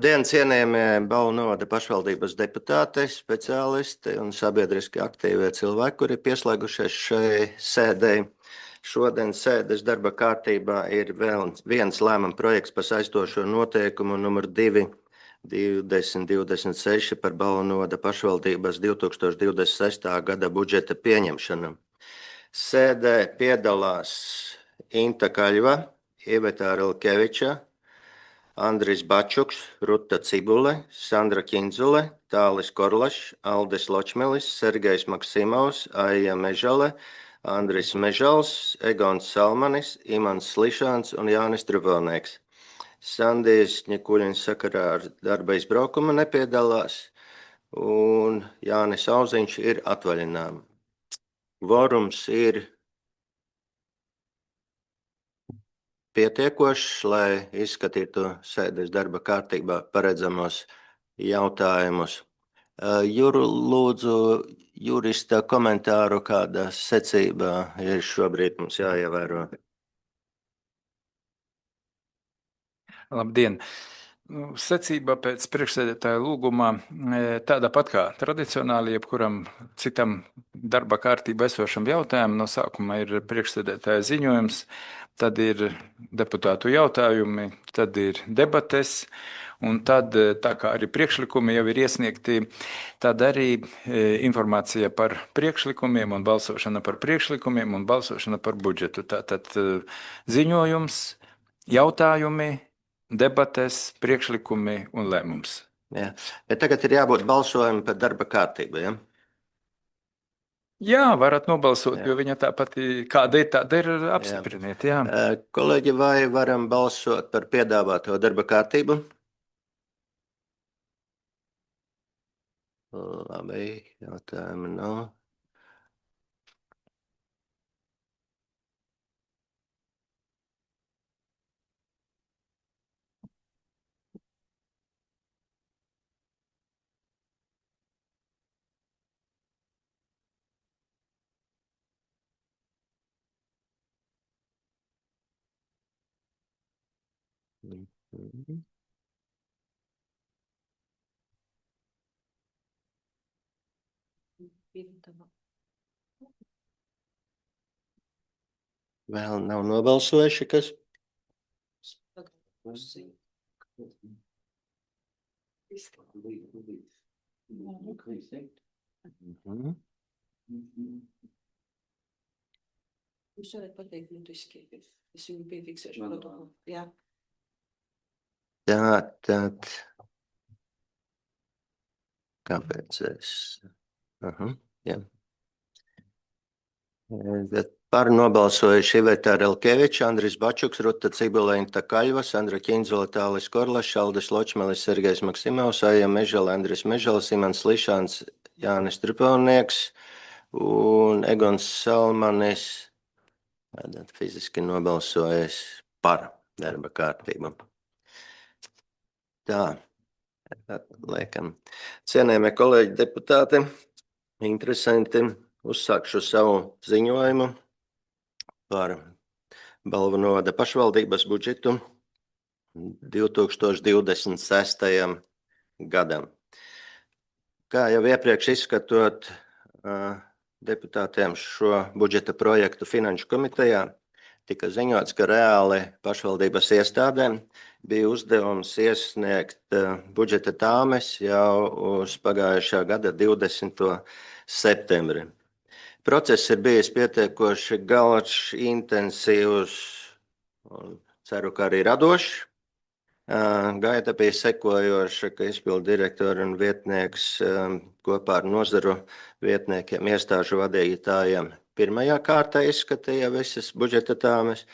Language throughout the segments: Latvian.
Labdien, cienījamie Balvu novada pašvaldības deputāti, speciālisti un sabiedriski aktīvie cilvēki, kuri ir pieslēgušies šai sēdei. Šodien sēdes darba kārtībā ir vēl viens lēmuma projekts par saistošo noteikumu numur 2026 par Balvu novada pašvaldības 2026. gada budžeta pieņemšanu. Sēdē piedalās Inta Kaļva, Iveta Rilkeviča, Andris Bačuks, Ruta Cibule, Sandra Kindzule, Tālis Korlašs, Aldis Ločmelis, Sergejs Maksimovs, Aija Mežale, Andris Mežals, Egons Salmanis, Imants Slišāns un Jānis Trubelnieks. Sandijs Ņekuļins sakarā ar darba izbraukumu nepiedalās, un Jānis Auziņš ir atvaļinājumā. Kvorums ir pietiekošs, lai izskatītu sēdes darba kārtībā paredzamos jautājumus. Lūdzu, jurista komentāru, kāda secība ir šobrīd mums jāievēro. Labdien! Secība pēc priekšsēdētāja lūguma tāda pat kā tradicionāli jebkuram citam darba kārtībā esošam jautājumam. No sākuma ir priekšsēdētāja ziņojums, tad ir deputātu jautājumi, tad ir debates, un tad, tā kā arī priekšlikumi jau ir iesniegti, tad arī informācija par priekšlikumiem un balsošana par priekšlikumiem un balsošana par budžetu. Tātad ziņojums, jautājumi, debates, priekšlikumi un lēmums. Jā, bet tagad ir jābūt balsojumam par darba kārtību, ja? Jā, varat nobalsot, jo viņa tāpat, kāda ir, tāda ir apstipriniet, jā. Kolēģi, vai varam balsot par piedāvāto darba kārtību? Labi, jautājumu nav. Vēl nav nobalsojuši, kas? Jūs varat pateikt mutiski, es viņu piefiksēšu protokolu. Jā. Tātad. Kāpēc es? Jā. Bet par nobalsojuši Iveta Rilkeviča, Andris Bačuks, Ruta Cibule, Inta Kaļva, Sandra Kindzule, Tālis Korlašs, Aldis Ločmelis, Sergejs Maksimovs, Aija Mežale, Andris Mežals, Imants Slišāns, Jānis Trubelnieks un Egons Salmanis. Tātad fiziski nobalsojas par darba kārtību. Tā, liekam. Cienējamie kolēģi deputāti, interesanti, uzsākšu savu ziņojumu par Balvu novada pašvaldības budžetu 2026. gadam. Kā jau iepriekš izskatot deputātiem šo budžeta projektu Finanšu komitejā, tika ziņots, ka reāli pašvaldības iestādēm bija uzdevums iesniegt budžeta tāmes jau uz pagājušā gada 20. septembri. Process ir bijis pietiekoši garš, intensīvs un ceru, ka arī radošs. Gaita bija sekojoša, ka izpildu direktori un vietnieks kopā ar nozaru vietniekiem, iestāžu vadītājiem pirmajā kārtā izskatīja visas budžeta tāmes,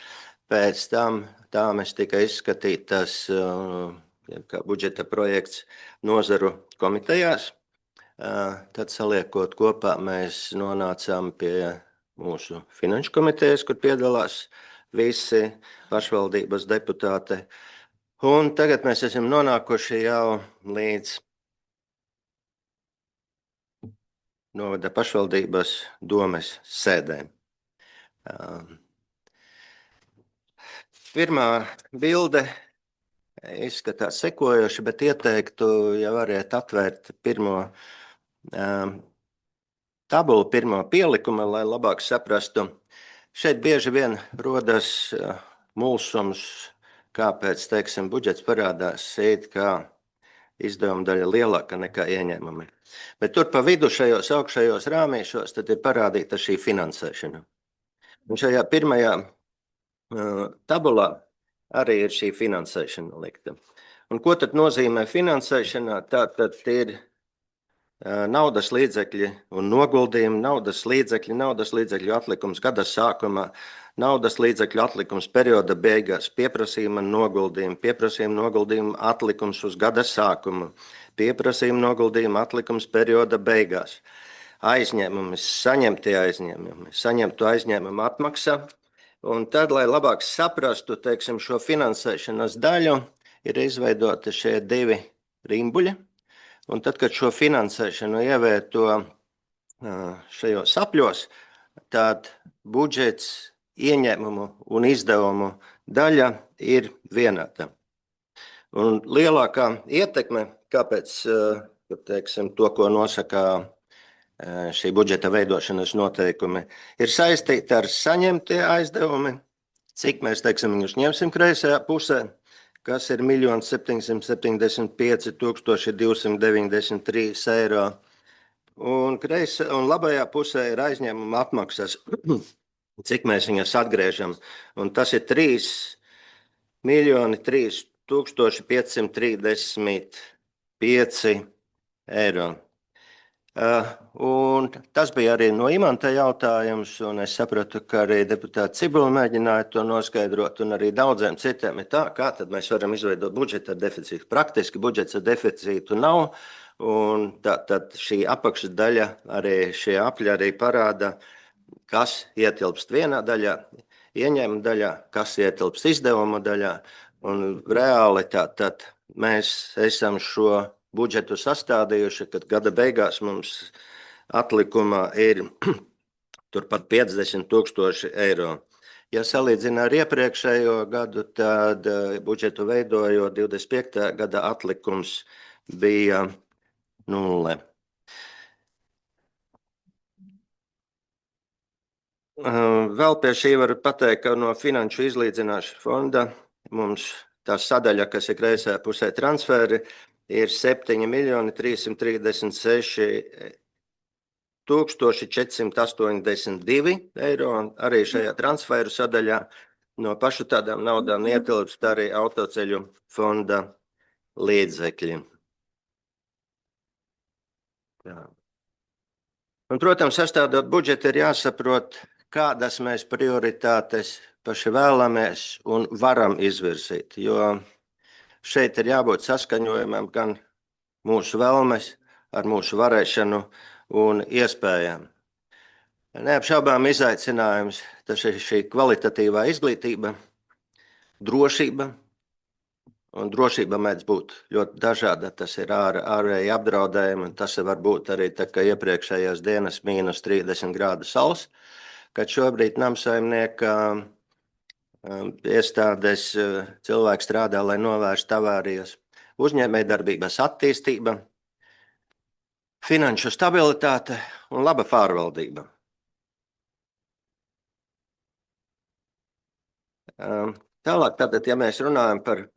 pēc tam tāmes tika izskatītas kā budžeta projekts nozaru komitejās. Tad saliekot kopā mēs nonācām pie mūsu finanšu komitejas, kur piedalās visi pašvaldības deputāti. Un tagad mēs esam nonākuši jau līdz novada pašvaldības domes sēdēm. Pirmā bilde izskatās sekojoši, bet ieteiktu, ja variet atvērt pirmo tabulu, pirmo pielikumu, lai labāk saprastu. Šeit bieži vien rodas mulsums, kāpēc, teiksim, budžets parādās it kā izdevuma daļa lielāka nekā ieņēmumi. Bet tur pa vidu šajos augšējos rāmīšos tad ir parādīta šī finansēšana. Un šajā pirmajā tabulā arī ir šī finansēšana likta. Un ko tad nozīmē finansēšanā? Tātad ir naudas līdzekļi un noguldījumi, naudas līdzekļu atlikums gada sākumā, naudas līdzekļu atlikums perioda beigās, pieprasījuma noguldījuma atlikums uz gada sākumu, pieprasījuma noguldījuma atlikums perioda beigās, aizņēmumi, saņemtu aizņēmumu atmaksa. Un tad, lai labāk saprastu, teiksim, šo finansēšanas daļu, ir izveidoti šie divi rimbuļi. Un tad, kad šo finansēšanu ievieto šajos apļos, tad budžets, ieņēmumu un izdevumu daļa ir vienāda. Un lielākā ietekme, kāpēc, teiksim, to, ko nosaka šī budžeta veidošanas noteikumi, ir saistīta ar saņemtie aizdevumi, cik mēs, teiksim, viņus ņemsim kreisajā pusē, kas ir 1 775 293 eiro. Un labajā pusē ir aizņēmuma atmaksas, cik mēs viņas atgriežam. Un tas ir 3 535 eiro. Un tas bija arī no Imanta jautājums, un es sapratu, ka arī deputāti Cibula mēģināja to noskaidrot, un arī daudziem citiem ir tā, kā tad mēs varam izveidot budžetu ar deficītu. Praktiski budžets ar deficītu nav, un tad šī apakšdaļa, arī šie apļi arī parāda, kas ietilpst vienā daļā, ieņēmuma daļā, kas ietilpst izdevuma daļā, un reāli tad mēs esam šo budžetu sastādījuši, kad gada beigās mums atlikumā ir turpat 50 000 eiro. Ja salīdzina ar iepriekšējo gadu, tad budžetu veidojot 25. gada atlikums bija 0. Vēl pie šī var pateikt, ka no finanšu izlīdzināšanas fonda mums tā sadaļa, kas ir kreisajā pusē transferi, ir 7 336 482 eiro. Arī šajā transferu sadaļā no pašu tādām naudām ietilpst arī autoceļu fonda līdzekļi. Un, protams, sastādot budžetu, ir jāsaprot, kādas mēs prioritātes paši vēlamies un varam izvirzīt, jo šeit ir jābūt saskaņojumam gan mūsu vēlmes ar mūsu varēšanu un iespējām. Neapšaubām izaicinājums, tas ir šī kvalitatīvā izglītība, drošība, un drošība mēdz būt ļoti dažāda. Tas ir ārēji apdraudējumi, un tas var būt arī tā, ka iepriekšējās dienas -30 grādu saules, kad šobrīd namsaimnieka iestādes cilvēki strādā, lai novērstu avārijas, uzņēmējdarbības attīstība, finanšu stabilitāte un laba pārvaldība. Tālāk, tātad, ja mēs runājam par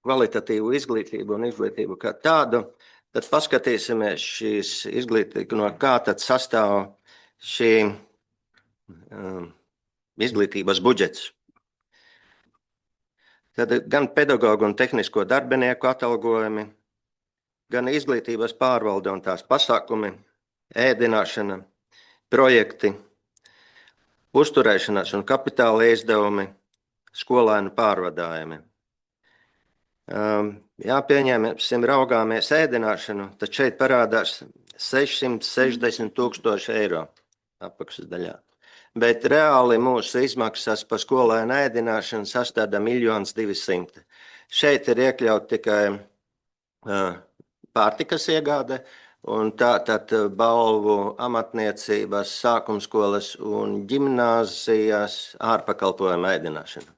kvalitatīvu izglītību un izglītību kā tādu, tad paskatīsimies šīs izglītību, no kā tad sastāv šī izglītības budžets. Tad gan pedagogu un tehnisko darbinieku atalgojumi, gan izglītības pārvalde un tās pasākumi, ēdināšana, projekti, uzturēšanās un kapitāla izdevumi, skolēnu pārvadājumi. Jā, pieņemsim, raugāmies ēdināšanu, tad šeit parādās 660 000 eiro apakšdaļā. Bet reāli mūsu izmaksas par skolēnu ēdināšanu sastāda 1 200 000. Šeit ir iekļaut tikai pārtikas iegāde un tātad balvu amatniecības, sākumskolas un ģimnāzijas ārpakalpojuma ēdināšana.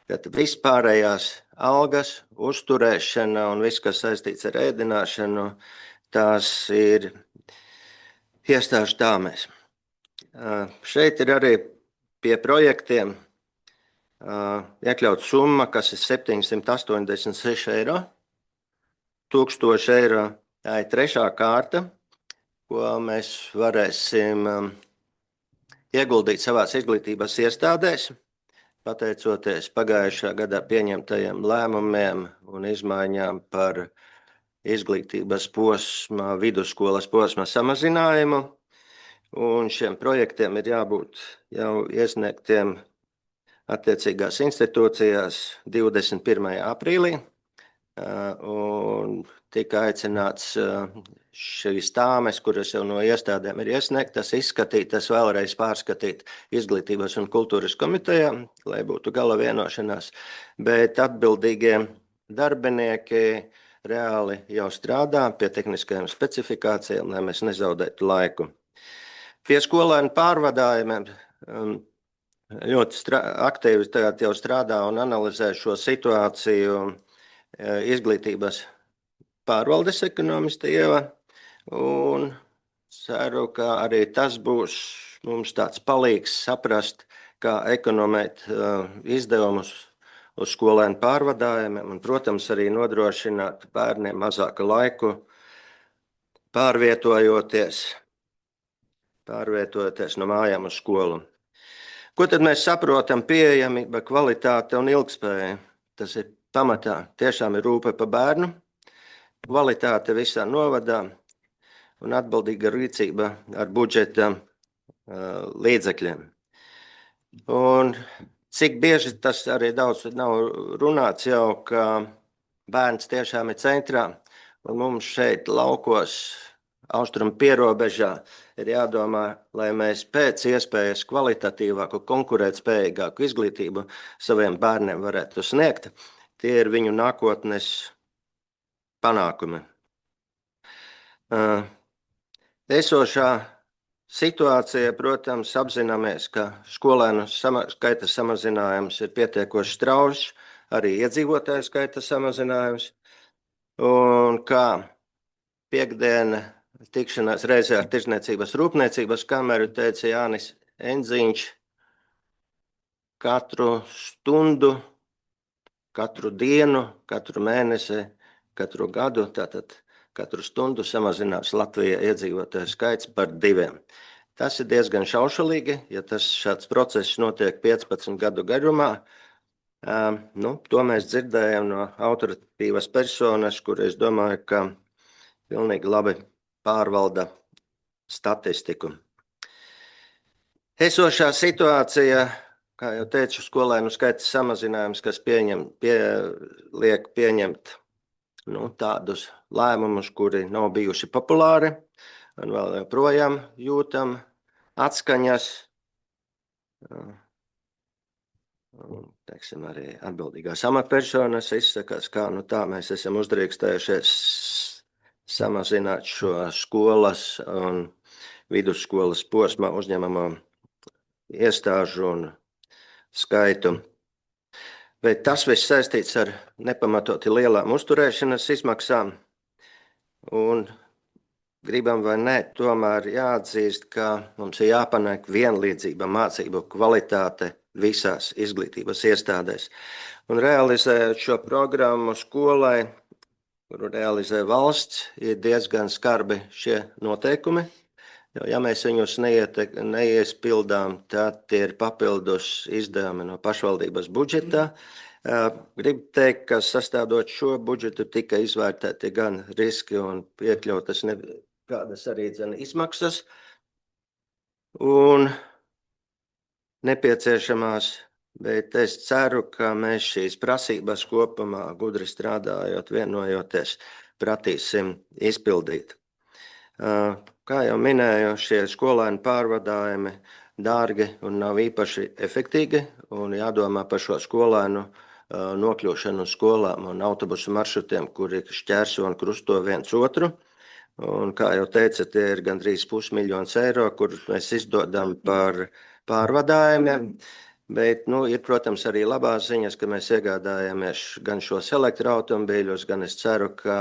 Tad vispārējās algas, uzturēšana un viss, kas saistīts ar ēdināšanu, tās ir iestāžu tāmēs. Šeit ir arī pie projektiem iekļaut summa, kas ir 786 eiro, 1000 eiro. Tā ir trešā kārta, ko mēs varēsim ieguldīt savās izglītības iestādēs, pateicoties pagājušā gadā pieņemtajiem lēmumiem un izmaiņām par izglītības posma, vidusskolas posma samazinājumu. Un šiem projektiem ir jābūt jau iesniegtiem attiecīgās institūcijās 21. aprīlī. Un tika aicināts šīs tāmes, kuras jau no iestādēm ir iesniegtas, izskatītas, vēlreiz pārskatīt Izglītības un kultūras komitejā, lai būtu gala vienošanās. Bet atbildīgie darbinieki reāli jau strādā pie tehniskajām specifikācijām, lai mēs nezaudētu laiku. Pie skolēnu pārvadājumiem ļoti aktīvi tagad jau strādā un analizē šo situāciju Izglītības pārvaldes ekonomiste Ieva, un ceru, ka arī tas būs mums tāds palīgs saprast, kā ekonomēt izdevumus uz skolēnu pārvadājumiem un, protams, arī nodrošināt bērniem mazāku laiku pārvietojoties no mājām uz skolu. Ko tad mēs saprotam? Pieejamība, kvalitāte un ilgspēja. Tas ir pamatā. Tiešām ir rūpe par bērnu, kvalitāte visā novadā un atbildīga rīcība ar budžeta līdzekļiem. Un cik bieži tas arī daudz nav runāts jau, ka bērns tiešām ir centrā, un mums šeit laukos austrumu pierobežā ir jādomā, lai mēs pēc iespējas kvalitatīvāku, konkurētspējīgāku izglītību saviem bērniem varētu sniegt. Tie ir viņu nākotnes panākumi. Esošā situācija, protams, apzināmies, ka skolēnu skaita samazinājums ir pietiekoši strauji, arī iedzīvotāju skaita samazinājums. Un kā piektdiena tikšanās reizē ar Tirzniecības rūpniecības kameru teica Jānis Endziņš, katru stundu, katru dienu, katru mēnesi, katru gadu, tātad katru stundu samazinās Latvijā iedzīvotāju skaits par 2. Tas ir diezgan šaušalīgi, ja šāds process notiek 15 gadu garumā. To mēs dzirdējam no autoritīvas personas, kur es domāju, ka pilnīgi labi pārvalda statistiku. Esošā situācija, kā jau teicu, skolēnu skaita samazinājums, kas liek pieņemt tādus lēmumus, kuri nav bijuši populāri, un vēl joprojām jūtam atskaņas. Teiksim, arī atbildīgās amatpersonas izsakās, kā tā mēs esam uzdrīkstējušies samazināt šo skolas un vidusskolas posma uzņemamo iestāžu un skaitu. Bet tas viss saistīts ar nepamatoti lielām uzturēšanas izmaksām. Un gribam vai ne, tomēr jāatzīst, ka mums ir jāpanāk vienlīdzība mācību kvalitāte visās izglītības iestādēs. Un realizējot šo programmu skolai, kuru realizē valsts, ir diezgan skarbi šie noteikumi. Jo, ja mēs viņus neiespildām, tad tie ir papildus izdevumi no pašvaldības budžeta. Gribu teikt, ka sastādot šo budžetu tika izvērtēti gan riski un iekļautas nekādas arī izmaksas un nepieciešamās, bet es ceru, ka mēs šīs prasības kopumā gudri strādājot, vienojoties, pratīsim izpildīt. Kā jau minēju, šie skolēnu pārvadājumi dārgi un nav īpaši efektīgi, un jādomā par šo skolēnu nokļūšanu uz skolām un autobusu maršrutiem, kuri šķērso un krusto viens otru. Un, kā jau teica, tie ir gandrīz 500 000 eiro, kurus mēs izdodam par pārvadājumiem. Bet, ir, protams, arī labās ziņas, ka mēs iegādājamies gan šos elektroautomobīļus, gan es ceru, ka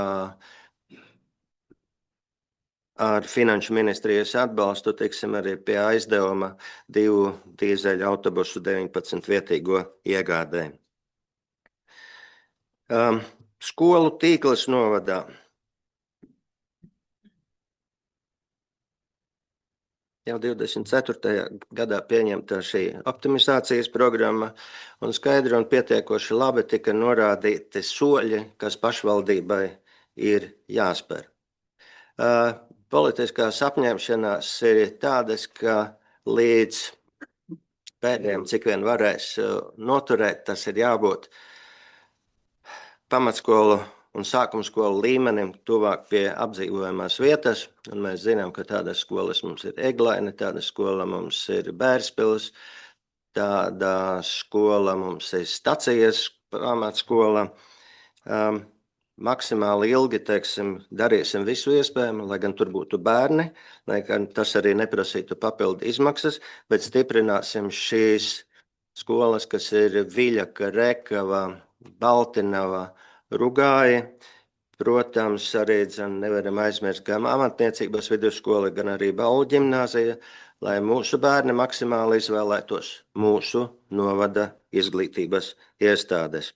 ar Finanšu ministrijas atbalstu tiksim arī pie aizdevuma 2 dīzeļu autobusu 19-vietīgo iegādē. Skolu tīkls novadā. Jau 24. gadā pieņemta šī optimizācijas programma, un skaidri un pietiekoši labi tika norādīti soļi, kas pašvaldībai ir jāspēr. Politiskās apņemšanās ir tādas, ka līdz pēdējiem, cik vien varēs noturēt, tas ir jābūt pamatskolu un sākumskolu līmenim tuvāk pie apdzīvojamās vietas, un mēs zinām, ka tādas skolas mums ir Eglaine, tāda skola mums ir Bērspils, tāda skola mums ir Stacijas pamatskola. Maksimāli ilgi, darīsim visu iespējamo, lai gan tur būtu bērni, lai gan tas arī neprasītu papildu izmaksas, bet stiprināsim šīs skolas, kas ir Viļaka, Rekava, Baltinava, Rugāja. Protams, arī nevaram aizmirst gan amatniecības vidusskola, gan arī Baulu ģimnāzija, lai mūsu bērni maksimāli izvēlētos mūsu novada izglītības iestādes.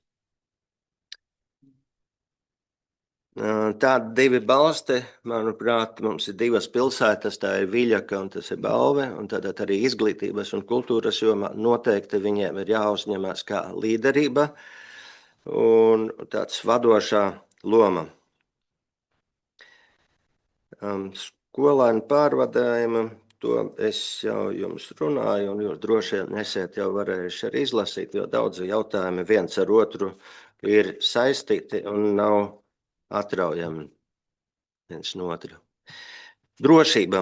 Tādi divi balsti, manuprāt, mums ir divas pilsētas, tā ir Viļaka un tas ir Balve, un tātad arī izglītības un kultūras jomā noteikti viņiem ir jāuzņemās kā līderība un tāds vadošā loma. Skolēnu pārvadājumu, to es jau jums runāju, un jūs droši vien esiet jau varējuši arī izlasīt, jo daudzi jautājumi viens ar otru ir saistīti un nav atraujami viens no otru. Drošība.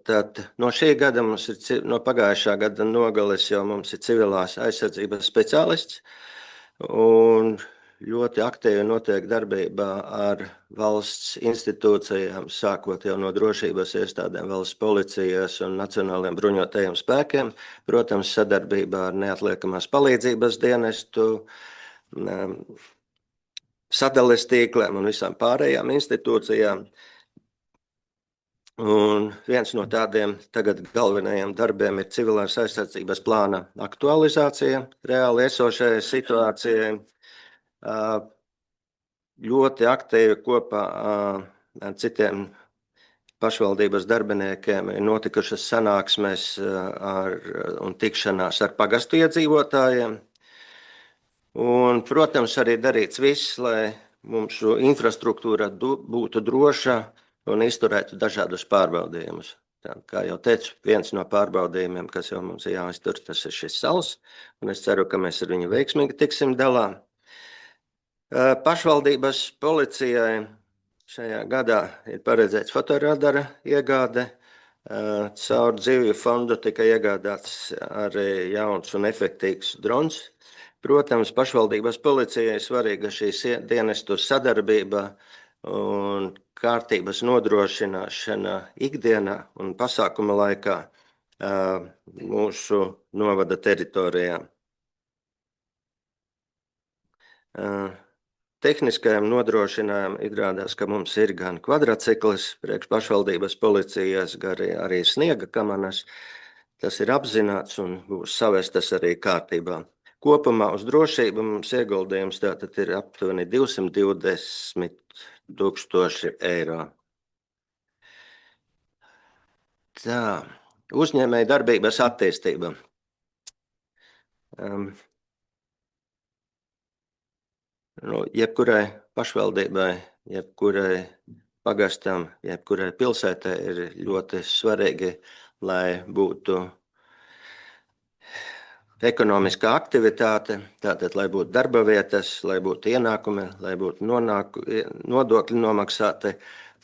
Tad no šī gada mums ir, no pagājušā gada nogales jau mums ir civilās aizsardzības speciālists, un ļoti aktīvi notiek darbība ar valsts institūcijām, sākot jau no drošības iestādēm, valsts policijas un nacionāliem bruņotajiem spēkiem, protams, sadarbībā ar neatliekamās palīdzības dienestu, sadales tīkliem un visām pārējām institūcijām. Un viens no tādiem tagad galvenajiem darbiem ir civilās aizsardzības plāna aktualizācija reāli esošajai situācijai. Ļoti aktīvi kopā ar citiem pašvaldības darbiniekiem ir notikušas sanāksmes un tikšanās ar pagastu iedzīvotājiem. Un, protams, arī darīts viss, lai mūsu infrastruktūra būtu droša un izturētu dažādus pārbaudījumus. Tā, kā jau teicu, viens no pārbaudījumiem, kas jau mums ir jāiztur, tas ir šis sals, un es ceru, ka mēs ar viņu veiksmīgi tiksim galā. Pašvaldības policijai šajā gadā ir paredzēts fotoradara iegāde. Caur dzīvju fondu tika iegādāts arī jauns un efektīvs drons. Protams, pašvaldības policijai svarīga šīs dienestu sadarbība un kārtības nodrošināšana ikdienā un pasākuma laikā mūsu novada teritorijā. Tehniskajam nodrošinājumam izrādās, ka mums ir gan kvadrciklis priekš pašvaldības policijas, gan arī sniega kamanas. Tas ir apzināts un būs savestas arī kārtībā. Kopumā uz drošību mums ieguldījums tātad ir aptuveni 220 000 eiro. Tā, uzņēmēja darbības attīstība. Jebkurai pašvaldībai, jebkurai pagastam, jebkurai pilsētai ir ļoti svarīgi, lai būtu ekonomiskā aktivitāte, tātad, lai būtu darba vietas, lai būtu ienākumi, lai būtu nodokļi nomaksāti,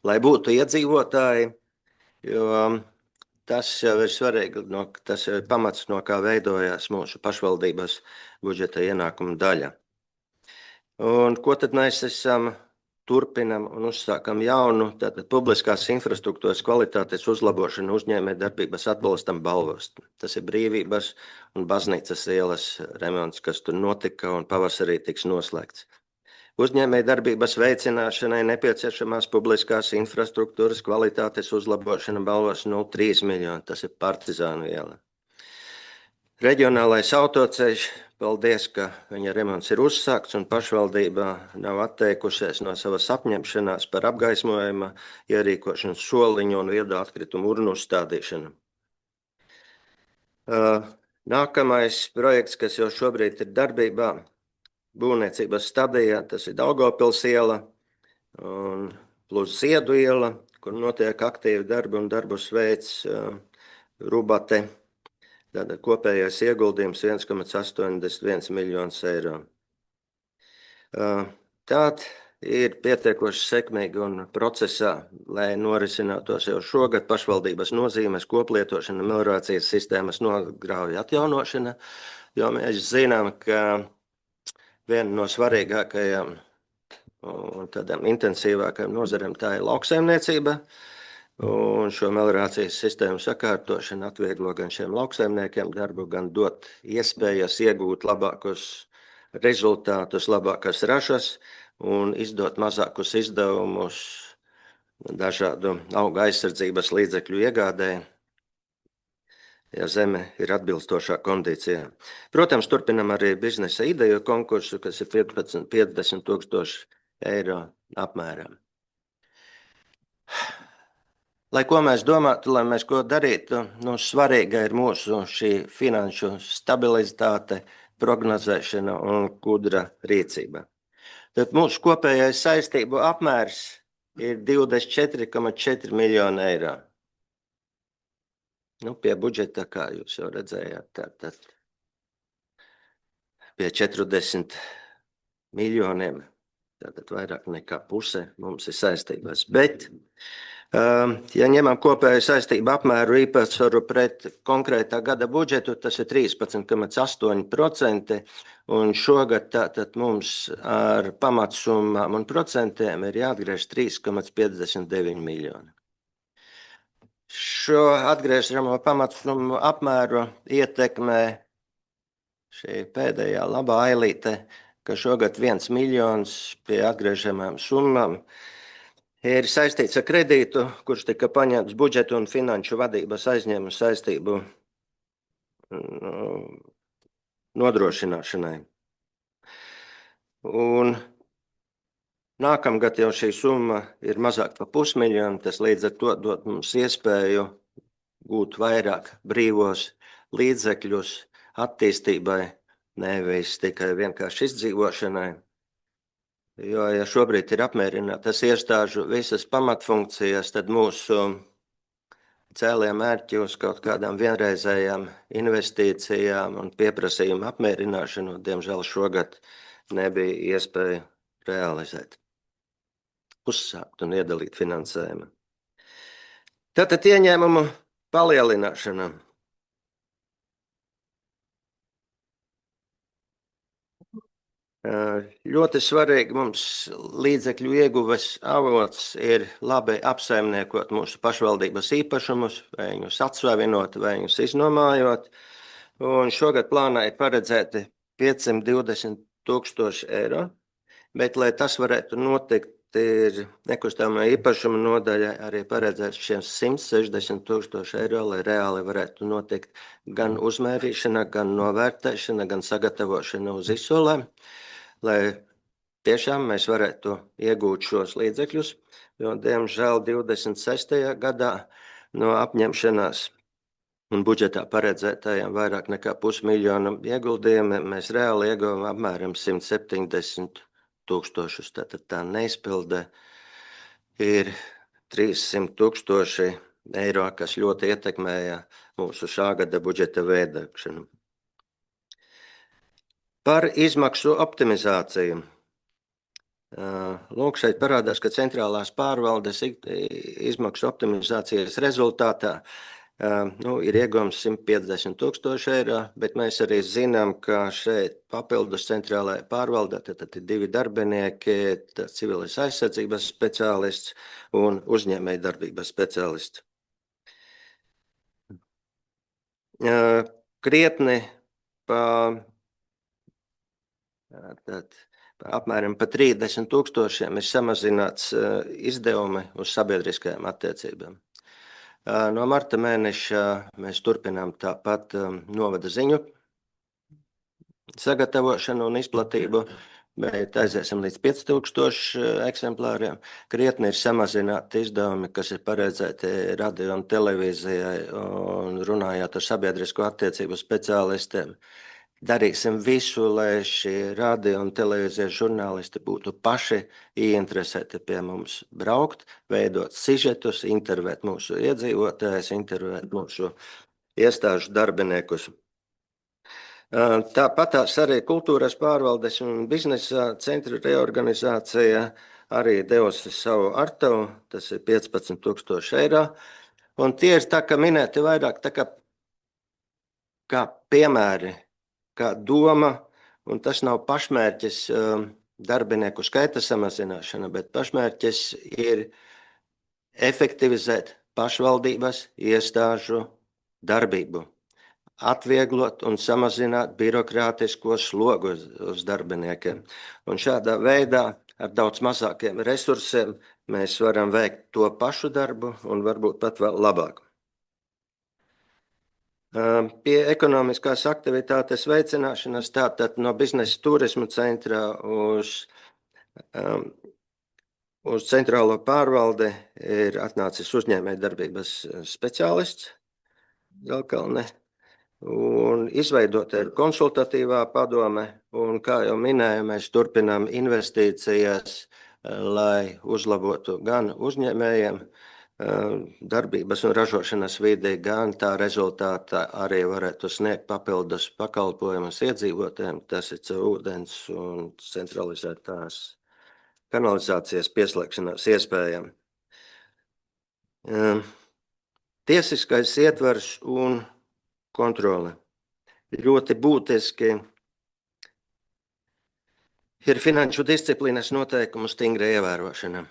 lai būtu iedzīvotāji, jo tas jau ir svarīgi, tas jau ir pamats, no kā veidojās mūsu pašvaldības budžeta ienākuma daļa. Un ko tad mēs esam turpinam un uzsākam jaunu tātad publiskās infrastruktūras kvalitātes uzlabošanu uzņēmējdarbības atbalstam balvos. Tas ir Brīvības un Baznīcas ielas remonts, kas tur notika un pavasarī tiks noslēgts. Uzņēmējdarbības veicināšanai nepieciešamās publiskās infrastruktūras kvalitātes uzlabošana balvos 0,3 miljoni, tas ir Partizānu iela. Reģionālais autoceļš, paldies, ka viņa remonts ir uzsākts un pašvaldībā nav atteikusies no savas apņemšanās par apgaismojuma ierīkošanu soliņu un viedo atkritumu urnu uzstādīšanu. Nākamais projekts, kas jau šobrīd ir darbībā, būvniecības stadijā, tas ir Daugavpils iela un plus Ziedu iela, kur notiek aktīvi darbi un darbus veids Rubate. Tātad kopējais ieguldījums 1,81 miljonus eiro. Tātad ir pietiekoši sekmīgi un procesā, lai norisinātos jau šogad pašvaldības nozīmes koplietošana, meliorācijas sistēmas nograuja atjaunošana, jo mēs zinām, ka viena no svarīgākajām un tādām intensīvākajām nozarēm tā ir lauksaimniecība. Un šo meliorācijas sistēmu sakārtošana atvieglo gan šiem lauksaimniekiem darbu, gan dot iespējas iegūt labākus rezultātus, labākas ražas un izdot mazākus izdevumus dažādu auga aizsardzības līdzekļu iegādē, ja zeme ir atbilstošā kondīcijā. Protams, turpinam arī biznesa ideju konkursu, kas ir 50,000 eiro apmērā. Lai ko mēs domātu, lai mēs ko darītu, svarīga ir mūsu šī finanšu stabilitāte, prognozēšana un gudra rīcība. Tad mūsu kopējais saistību apmērs ir 24,4 miljoni eiro. Pie budžeta, kā jūs jau redzējāt, tātad pie 40 miljoniem, tātad vairāk nekā puse mums ir saistībās. Bet ja ņemam kopēju saistību apmēru īpatsvaru pret konkrētā gada budžetu, tas ir 13,8%, un šogad tātad mums ar pamatsummām un procentiem ir jāatgriež 3,59 miljoni. Šo atgriežamo pamatsummu apmēru ietekmē šī pēdējā labā ailīte, ka šogad 1 miljons pie atgriežamām summām ir saistīts ar kredītu, kurš tika paņemts budžetu un finanšu vadības aizņēmu saistību nodrošināšanai. Un nākamgad jau šī summa ir mazāk par 500 miljonu, tas līdz ar to dod mums iespēju gūt vairāk brīvos līdzekļus attīstībai, nevis tikai vienkārši izdzīvošanai. Jo, ja šobrīd ir apmierinātas iestāžu visas pamatfunkcijas, tad mūsu cēlie mērķi uz kaut kādām vienreizējām investīcijām un pieprasījumu apmierināšanu, diemžēl šogad nebija iespēja realizēt, uzsākt un iedalīt finansējumu. Tātad ieņēmumu palielināšana. Ļoti svarīgi mums līdzekļu ieguves avots ir labi apsaimniekot mūsu pašvaldības īpašumus, vai viņus atsavinot, vai viņus iznomājot. Un šogad plānā ir paredzēti 520,000 eiro, bet, lai tas varētu notikt, ir nekustamā īpašuma nodaļa arī paredzēts šiem 160,000 eiro, lai reāli varētu notikt gan uzmērīšana, gan novērtēšana, gan sagatavošana uz izsolēm, lai tiešām mēs varētu iegūt šos līdzekļus, jo, diemžēl, 26. gadā no apņemšanās un budžetā paredzētajām vairāk nekā 500 miljonu ieguldījumiem mēs reāli ieguvām apmēram 170,000. Tātad tā neizpilde ir 300,000 eiro, kas ļoti ietekmēja mūsu šā gada budžeta veidošanu. Par izmaksu optimizāciju. Lūk, šeit parādās, ka centrālās pārvaldes izmaksu optimizācijas rezultātā Ir iegūms 150 000 eiro, bet mēs arī zinām, ka šeit papildus centrālajai pārvaldē tad ir 2 darbinieki, civilās aizsardzības speciālists un uzņēmēja darbības speciālists. Krietni apmēram pa 30 000 ir samazināts izdevumi uz sabiedriskajām attiecībām. No marta mēneša mēs turpinām tāpat novada ziņu sagatavošanu un izplatību, bet aiziesim līdz 5000 eksemplāriem. Krietni ir samazināti izdevumi, kas ir paredzēti radio un televīzijai, un runājot ar sabiedrisko attiecību speciālistiem. Darīsim visu, lai šie radio un televīzijas žurnālisti būtu paši ieinteresēti pie mums braukt, veidot sižetus, intervēt mūsu iedzīvotājus, intervēt mūsu iestāžu darbiniekus. Tāpatās arī kultūras pārvaldes un biznesa centra reorganizācija arī devusi savu artavu, tas ir 15 000 eiro. Un tie ir tā, ka minēti vairāk tā kā piemēri, kā doma, un tas nav pašmērķis darbinieku skaita samazināšana, bet pašmērķis ir efektivizēt pašvaldības iestāžu darbību, atvieglot un samazināt birokrātisko slogu uz darbiniekiem. Un šādā veidā ar daudz mazākiem resursiem mēs varam veikt to pašu darbu un varbūt pat vēl labāk. Pie ekonomiskās aktivitātes veicināšanas tātad no biznesa turisma centra uz centrālo pārvaldi ir atnācis uzņēmēja darbības speciālists Zelkalne, un izveidota ir konsultatīvā padome, un kā jau minēju, mēs turpinām investīcijas, lai uzlabotu gan uzņēmējiem darbības un ražošanas vidi, gan tā rezultātā arī varētu sniegt papildus pakalpojumus iedzīvotājiem, tas ir caur ūdens un centralizētās kanalizācijas pieslēgšanās iespējām. Tiesiskais ietvers un kontrole. Ļoti būtiski ir finanšu disciplīnas noteikumu stingra ievērošana.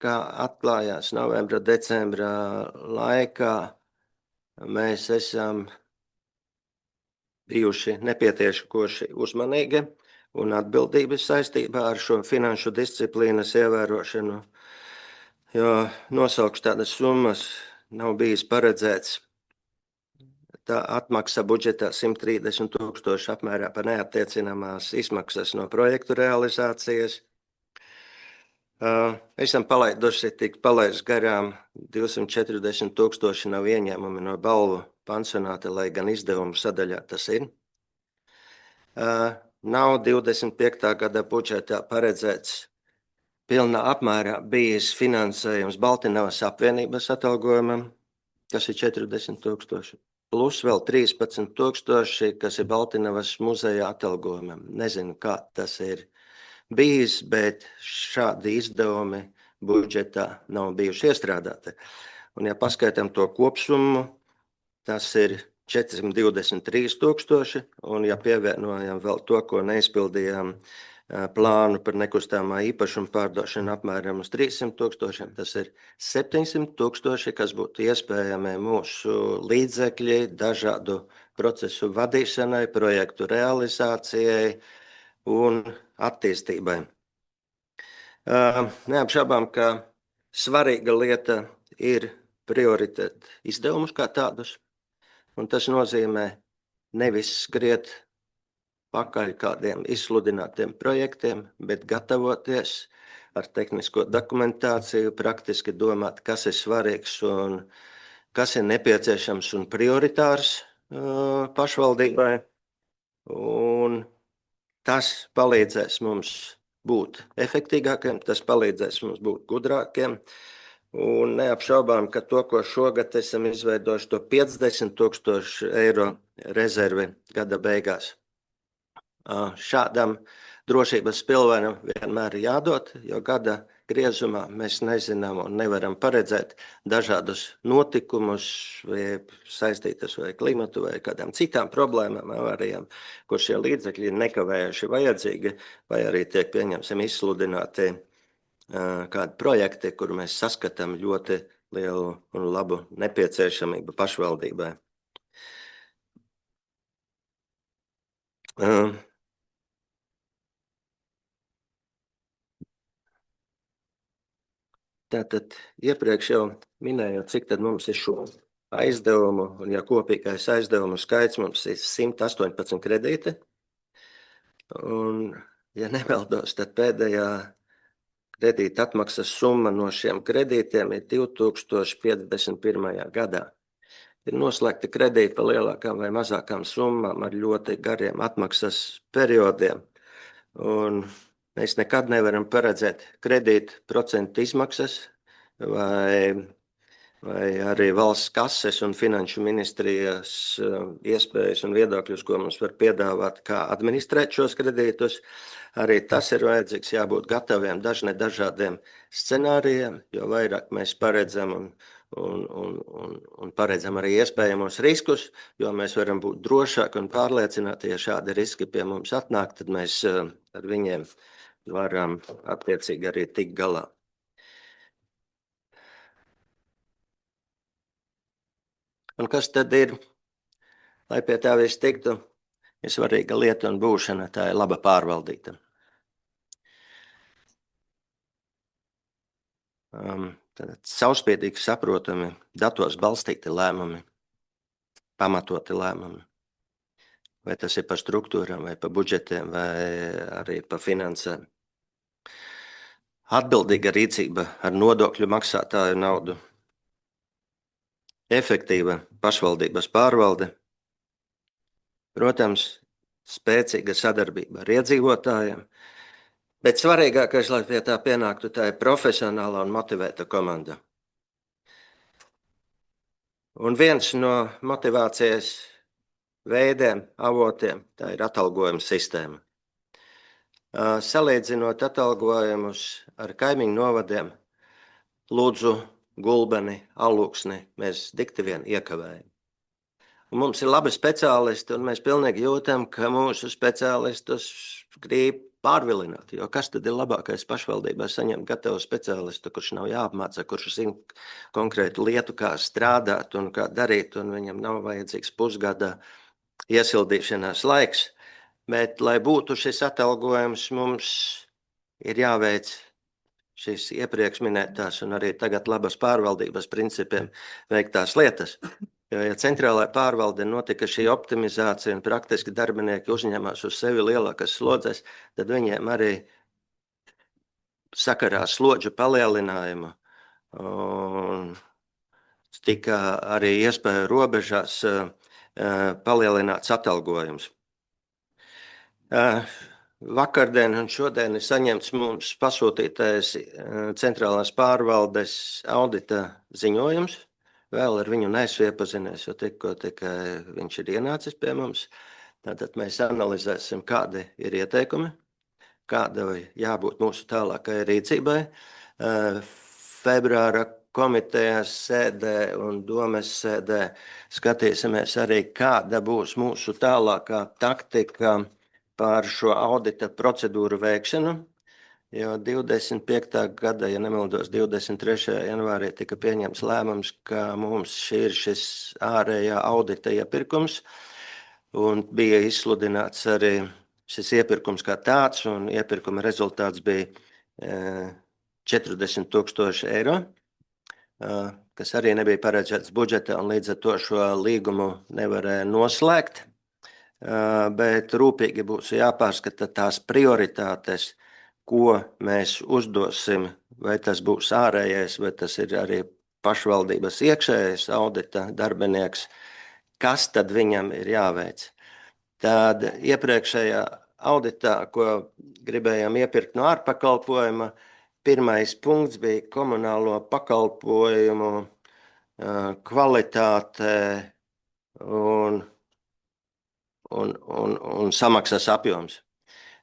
Kā atklājās novembra, decembra laikā, mēs esam bijuši nepietiekoši uzmanīgi un atbildīgi saistībā ar šo finanšu disciplīnas ievērošanu, jo nosaukšu tādas summas nav bijis paredzēts. Tā atmaksa budžetā 130 000 apmērā par neattiecināmās izmaksas no projektu realizācijas. Esam palaiduši tik palaists garām 240 000 nav ieņēmumi no balvu pansionāta, lai gan izdevumu sadaļā tas ir. Nav 25. gada budžetā paredzēts pilnā apmērā bijis finansējums Baltinavas apvienības atalgojumam, kas ir 40 000, plus vēl 13 000, kas ir Baltinavas muzeja atalgojumam. Nezinu, kā tas ir bijis, bet šādi izdevumi budžetā nav bijuši iestrādāti. Un ja paskaitām to kopsummu, tas ir 423 000, un ja pievienojam vēl to, ko neizpildījām plānu par nekustamā īpašuma pārdošanu apmēram uz 300 000, tas ir 700 000, kas būtu iespējami mūsu līdzekļi dažādu procesu vadīšanai, projektu realizācijai un attīstībai. Neapšaubām, ka svarīga lieta ir prioritēt izdevumus kā tādus, un tas nozīmē nevis skriet pakaļ kādiem izsludinātiem projektiem, bet gatavoties ar tehnisko dokumentāciju, praktiski domāt, kas ir svarīgs un kas ir nepieciešams un prioritārs pašvaldībai. Un tas palīdzēs mums būt efektīgākiem, tas palīdzēs mums būt gudrākiem. Un neapšaubām, ka to, ko šogad esam izveidojuši, to 50 000 eiro rezervi gada beigās. Šādam drošības pilvenam vienmēr ir jādod, jo gada griezumā mēs nezinām un nevaram paredzēt dažādus notikumus, vai saistītas vai klimatu vai kādām citām problēmām, avārijām, kur šie līdzekļi ir nekavējuši vajadzīgi, vai arī tiek pieņemsim izsludināti kādi projekti, kur mēs saskatām ļoti lielu un labu nepieciešamību pašvaldībai. Tātad iepriekš jau minēju, cik tad mums ir šo aizdevumu, un ja kopīgais aizdevumu skaits mums ir 118 kredīti, un, ja nemaldos, tad pēdējā kredīta atmaksas summa no šiem kredītiem ir 2051. gadā. Ir noslēgti kredīti pa lielākām vai mazākām summām ar ļoti gariem atmaksas periodiem, un mēs nekad nevaram paredzēt kredītu procentu izmaksas vai arī valsts kases un finanšu ministrijas iespējas un viedokļus, ko mums var piedāvāt, kā administrēt šos kredītus. Arī tas ir vajadzīgs jābūt gataviem dažādiem scenārijiem, jo vairāk mēs paredzam un paredzam arī iespējamos riskus, jo mēs varam būt drošāki un pārliecināti, ja šādi riski pie mums atnāk, tad mēs ar viņiem varam attiecīgi arī tikt galā. Un kas tad ir, lai pie tā viss tiktu, ir svarīga lieta un būšana, tā ir laba pārvaldīta. Caurspīdīgi saprotami, datos balstīti lēmumi, pamatoti lēmumi. Vai tas ir par struktūrām, vai par budžetiem, vai arī par finansēm. Atbildīga rīcība ar nodokļu maksātāju naudu. Efektīva pašvaldības pārvalde. Protams, spēcīga sadarbība ar iedzīvotājiem. Bet svarīgākais, lai pie tā pienāktu, tā ir profesionāla un motivēta komanda. Un viens no motivācijas veidiem, avotiem, tā ir atalgojuma sistēma. Salīdzinot atalgojumus ar kaimiņu novadiem, Lūdzu, Gulbeni, Alūksni, mēs dikti vien iekavējam. Un mums ir labi speciālisti, un mēs pilnīgi jūtam, ka mūsu speciālistus grib pārvilināt, jo kas tad ir labākais pašvaldībā saņemt gatavu speciālistu, kurš nav jāapmāca, kurš zina konkrētu lietu, kā strādāt un kā darīt, un viņam nav vajadzīgs pusgada iesildīšanās laiks, bet, lai būtu šis atalgojums, mums ir jāveic šīs iepriekš minētās un arī tagad labas pārvaldības principiem veiktās lietas. Jo, ja centrālā pārvalde notika šī optimizācija un praktiski darbinieki uzņemās uz sevi lielākas slodzes, tad viņiem arī sakarā slodžu palielinājumu un tika arī iespēja robežās palielināts atalgojums. Vakardien un šodien ir saņemts mums pasūtītais centrālās pārvaldes audita ziņojums. Vēl ar viņu neesmu iepazinies, jo tikai viņš ir ienācis pie mums. Tātad mēs analizēsim, kādi ir ieteikumi, kāda jābūt mūsu tālākai rīcībai. Februāra komitejas sēdē un domes sēdē skatīsimies arī, kāda būs mūsu tālākā taktika pār šo audita procedūru veikšanu, jo 25. gada, ja nemaldos, 23. janvārī tika pieņemts lēmums, ka mums ir šis ārējā audita iepirkums, un bija izsludināts arī šis iepirkums kā tāds, un iepirkuma rezultāts bija 40,000 eiro, kas arī nebija paredzēts budžetā, un līdz ar to šo līgumu nevarēja noslēgt, bet rūpīgi būs jāpārskata tās prioritātes, ko mēs uzdosim, vai tas būs ārējais, vai tas ir arī pašvaldības iekšējais audita darbinieks, kas tad viņam ir jāveic. Tad iepriekšējā auditā, ko gribējām iepirkt no ārpakalpojuma, pirmais punkts bija komunālo pakalpojumu kvalitāte un samaksas apjoms.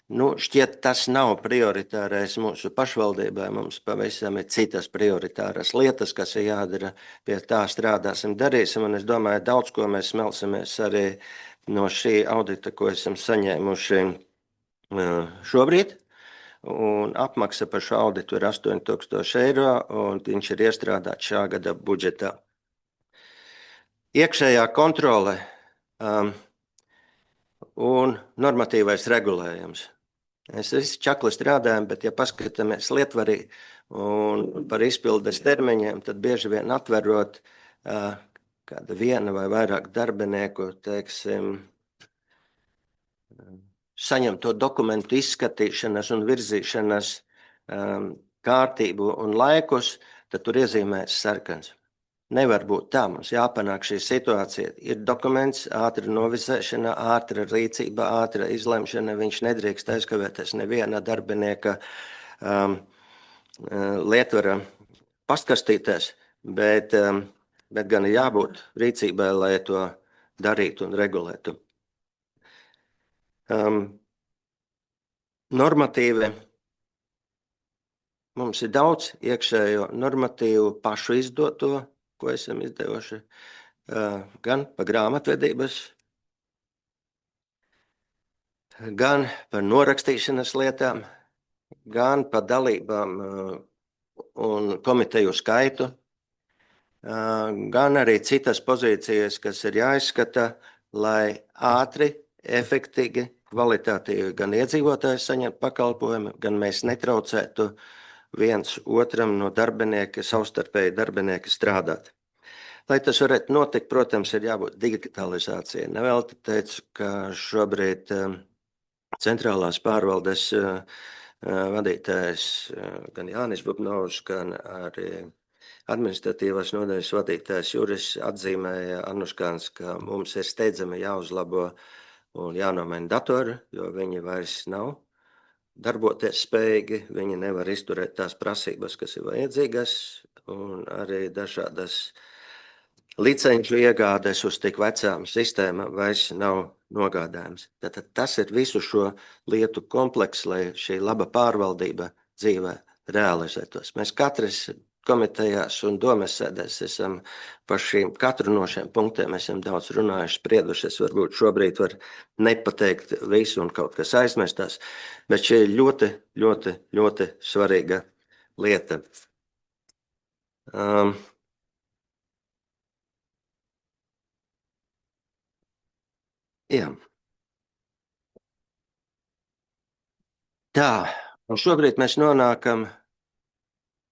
Nu, šķiet, tas nav prioritārais mūsu pašvaldībai. Mums pavisam ir citas prioritāras lietas, kas ir jādara. Pie tā strādāsim, darīsim. Un es domāju, daudz ko mēs smelsimies arī no šī audita, ko esam saņēmuši šobrīd. Un apmaksa par šo auditu ir 8,000 eiro, un viņš ir iestrādāts šā gada budžetā. Iekšējā kontrole un normatīvais regulējums. Mēs visi čakli strādājam, bet, ja paskatāmies lietvarī un par izpildes termiņiem, tad bieži vien atverot kāda viena vai vairāk darbinieku, teiksim, saņemto dokumentu izskatīšanas un virzīšanas kārtību un laikus, tad tur iezīmēs sarkans. Nevar būt tā, mums jāpanāk šī situācija. Ir dokuments, ātra novizēšana, ātra rīcība, ātra izlemšana. Viņš nedrīkst aizkavēties neviena darbinieka lietvara pastkastīties, bet gan ir jābūt rīcībai, lai to darītu un regulētu. Normatīvi. Mums ir daudz iekšējo normatīvu pašu izdoto, ko esam izdevuši, gan par grāmatvedības, gan par norakstīšanas lietām, gan par dalībām un komiteju skaitu, gan arī citas pozīcijas, kas ir jāizskata, lai ātri, efektīgi, kvalitatīvi gan iedzīvotāji saņemt pakalpojumu, gan mēs netraucētu viens otram no darbinieka, savstarpēji darbinieki strādāt. Lai tas varētu notikt, protams, ir jābūt digitalizācijai. Nevelti teicu, ka šobrīd centrālās pārvaldes vadītājs gan Jānis Bubnovs, gan arī administratīvās nodaļas vadītājs Juris atzīmēja Anuškāns, ka mums ir steidzami jāuzlabo un jānomaina datori, jo viņi vairs nav darboties spējīgi, viņi nevar izturēt tās prasības, kas ir vajadzīgas, un arī dažādas licenču iegādes uz tik vecām sistēmām vairs nav nogādājums. Tātad tas ir visu šo lietu komplekss, lai šī laba pārvaldība dzīvē realizētos. Mēs katrs komitejās un domes sēdēs esam par katru no šiem punktiem esam daudz runājuši, sprieduši. Es varbūt šobrīd var nepateikt visu un kaut kas aizmestās, bet šī ir ļoti, ļoti, ļoti svarīga lieta. Jā. Tā, un šobrīd mēs nonākam,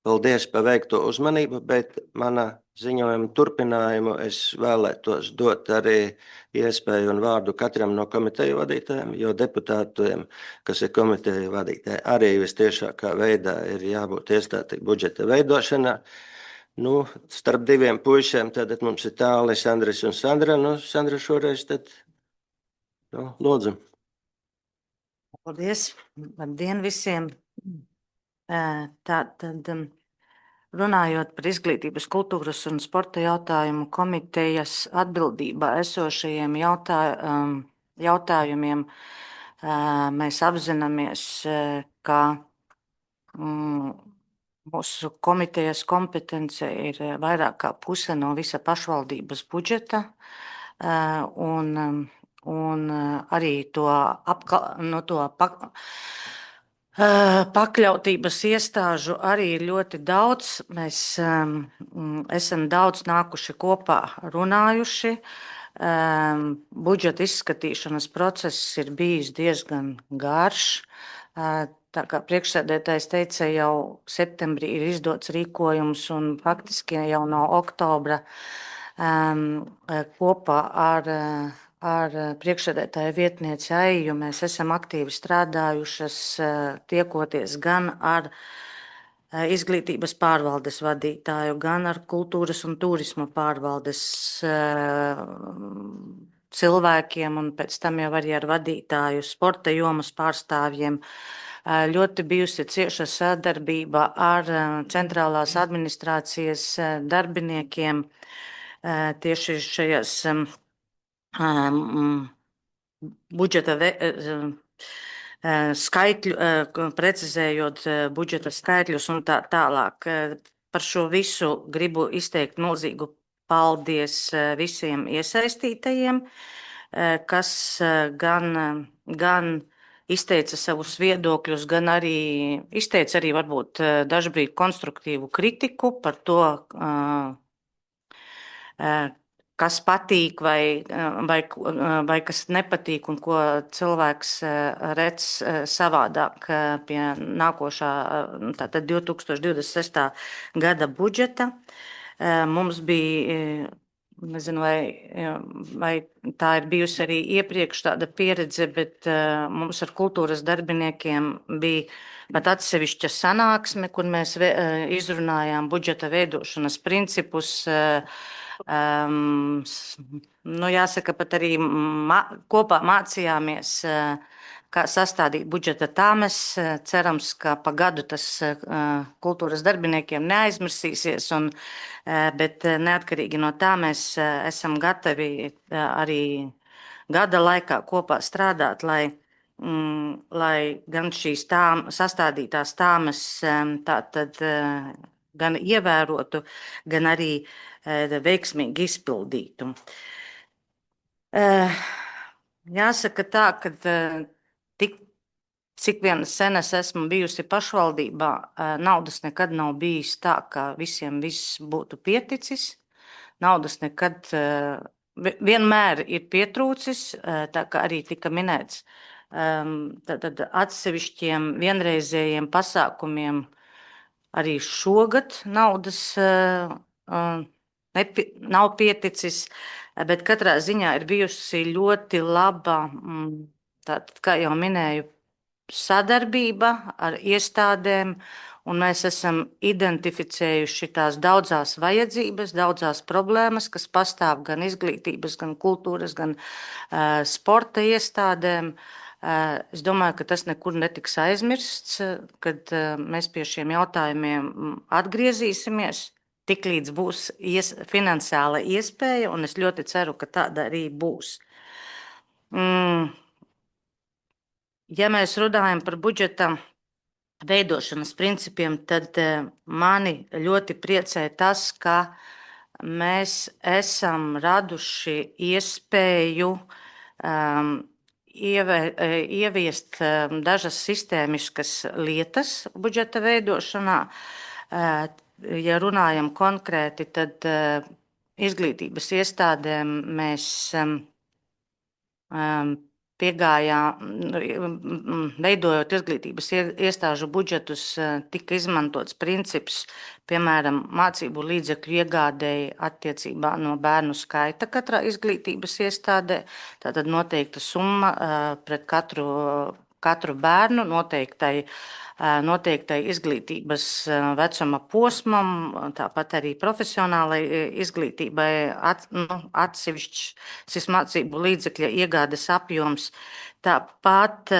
paldies par veikto uzmanību, bet mana ziņojuma turpinājumu es vēlētos dot arī iespēju un vārdu katram no komiteju vadītājiem, jo deputātiem, kas ir komiteju vadītāji, arī vistiešākā veidā ir jābūt iestātī budžeta veidošanā. Nu, starp diviem puišiem tad mums ir Tālis, Andris un Sandra. Nu, Sandra šoreiz tad, lūdzu. Paldies, labdien visiem. Tātad, runājot par izglītības, kultūras un sporta jautājumu komitejas atbildībā esošajiem jautājumiem, mēs apzināmies, ka mūsu komitejas kompetence ir vairāk kā puse no visa pašvaldības budžeta, un arī to pakļautības iestāžu arī ir ļoti daudz. Mēs esam daudz nākuši kopā runājuši. Budžeta izskatīšanas process ir bijis diezgan garš. Tā kā priekšsēdētājs teica, jau septembrī ir izdots rīkojums un faktiski jau no oktobra kopā ar priekšsēdētāja vietnieci Aiju mēs esam aktīvi strādājušas, tiekoties gan ar izglītības pārvaldes vadītāju, gan ar kultūras un turisma pārvaldes cilvēkiem un pēc tam jau arī ar vadītāju sporta jomas pārstāvjiem. Ļoti bijusi cieša sadarbība ar centrālās administrācijas darbiniekiem tieši šajās budžeta skaitļu, precizējot budžeta skaitļus un tā tālāk. Par šo visu gribu izteikt milzīgu paldies visiem iesaistītajiem, kas gan izteica savus viedokļus, gan arī izteica arī varbūt dažbrīd konstruktīvu kritiku par to, kas patīk vai kas nepatīk un ko cilvēks redz savādāk pie nākošā, tātad 2026. gada budžeta. Mums bija, nezinu, vai tā ir bijusi arī iepriekš tāda pieredze, bet mums ar kultūras darbiniekiem bija pat atsevišķa sanāksme, kur mēs izrunājām budžeta veidošanas principus. Jāsaka, pat arī kopā mācījāmies, kā sastādīt budžeta tāmes. Cerams, ka pa gadu tas kultūras darbiniekiem neaizmirsīsies, bet neatkarīgi no tā mēs esam gatavi arī gada laikā kopā strādāt, lai gan šīs sastādītās tāmes tātad gan ievērotu, gan arī veiksmīgi izpildītu. Jāsaka tā, ka cik vien sen es esmu bijusi pašvaldībā, naudas nekad nav bijis tā, ka visiem viss būtu pieticis. Naudas nekad vienmēr ir pietrūcis, tā kā arī tika minēts, tad atsevišķiem vienreizējiem pasākumiem arī šogad naudas nav pieticis, bet katrā ziņā ir bijusi ļoti laba, tātad, kā jau minēju, sadarbība ar iestādēm, un mēs esam identificējuši tās daudzās vajadzības, daudzās problēmas, kas pastāv gan izglītības, gan kultūras, gan sporta iestādēm. Es domāju, ka tas nekur netiks aizmirsts, kad mēs pie šiem jautājumiem atgriezīsimies, tiklīdz būs finansiāla iespēja, un es ļoti ceru, ka tāda arī būs. Ja mēs runājam par budžeta veidošanas principiem, tad mani ļoti priecē tas, ka mēs esam raduši iespēju ieviest dažas sistēmiskas lietas budžeta veidošanā. Ja runājam konkrēti, tad izglītības iestādēm mēs veidojot izglītības iestāžu budžetus, tika izmantots princips, piemēram, mācību līdzekļu iegādēji attiecībā no bērnu skaita katrā izglītības iestādē. Tātad noteikta summa pret katru bērnu noteiktai izglītības vecuma posmam, tāpat arī profesionālai izglītībai atsevišķs šis mācību līdzekļa iegādes apjoms. Tāpat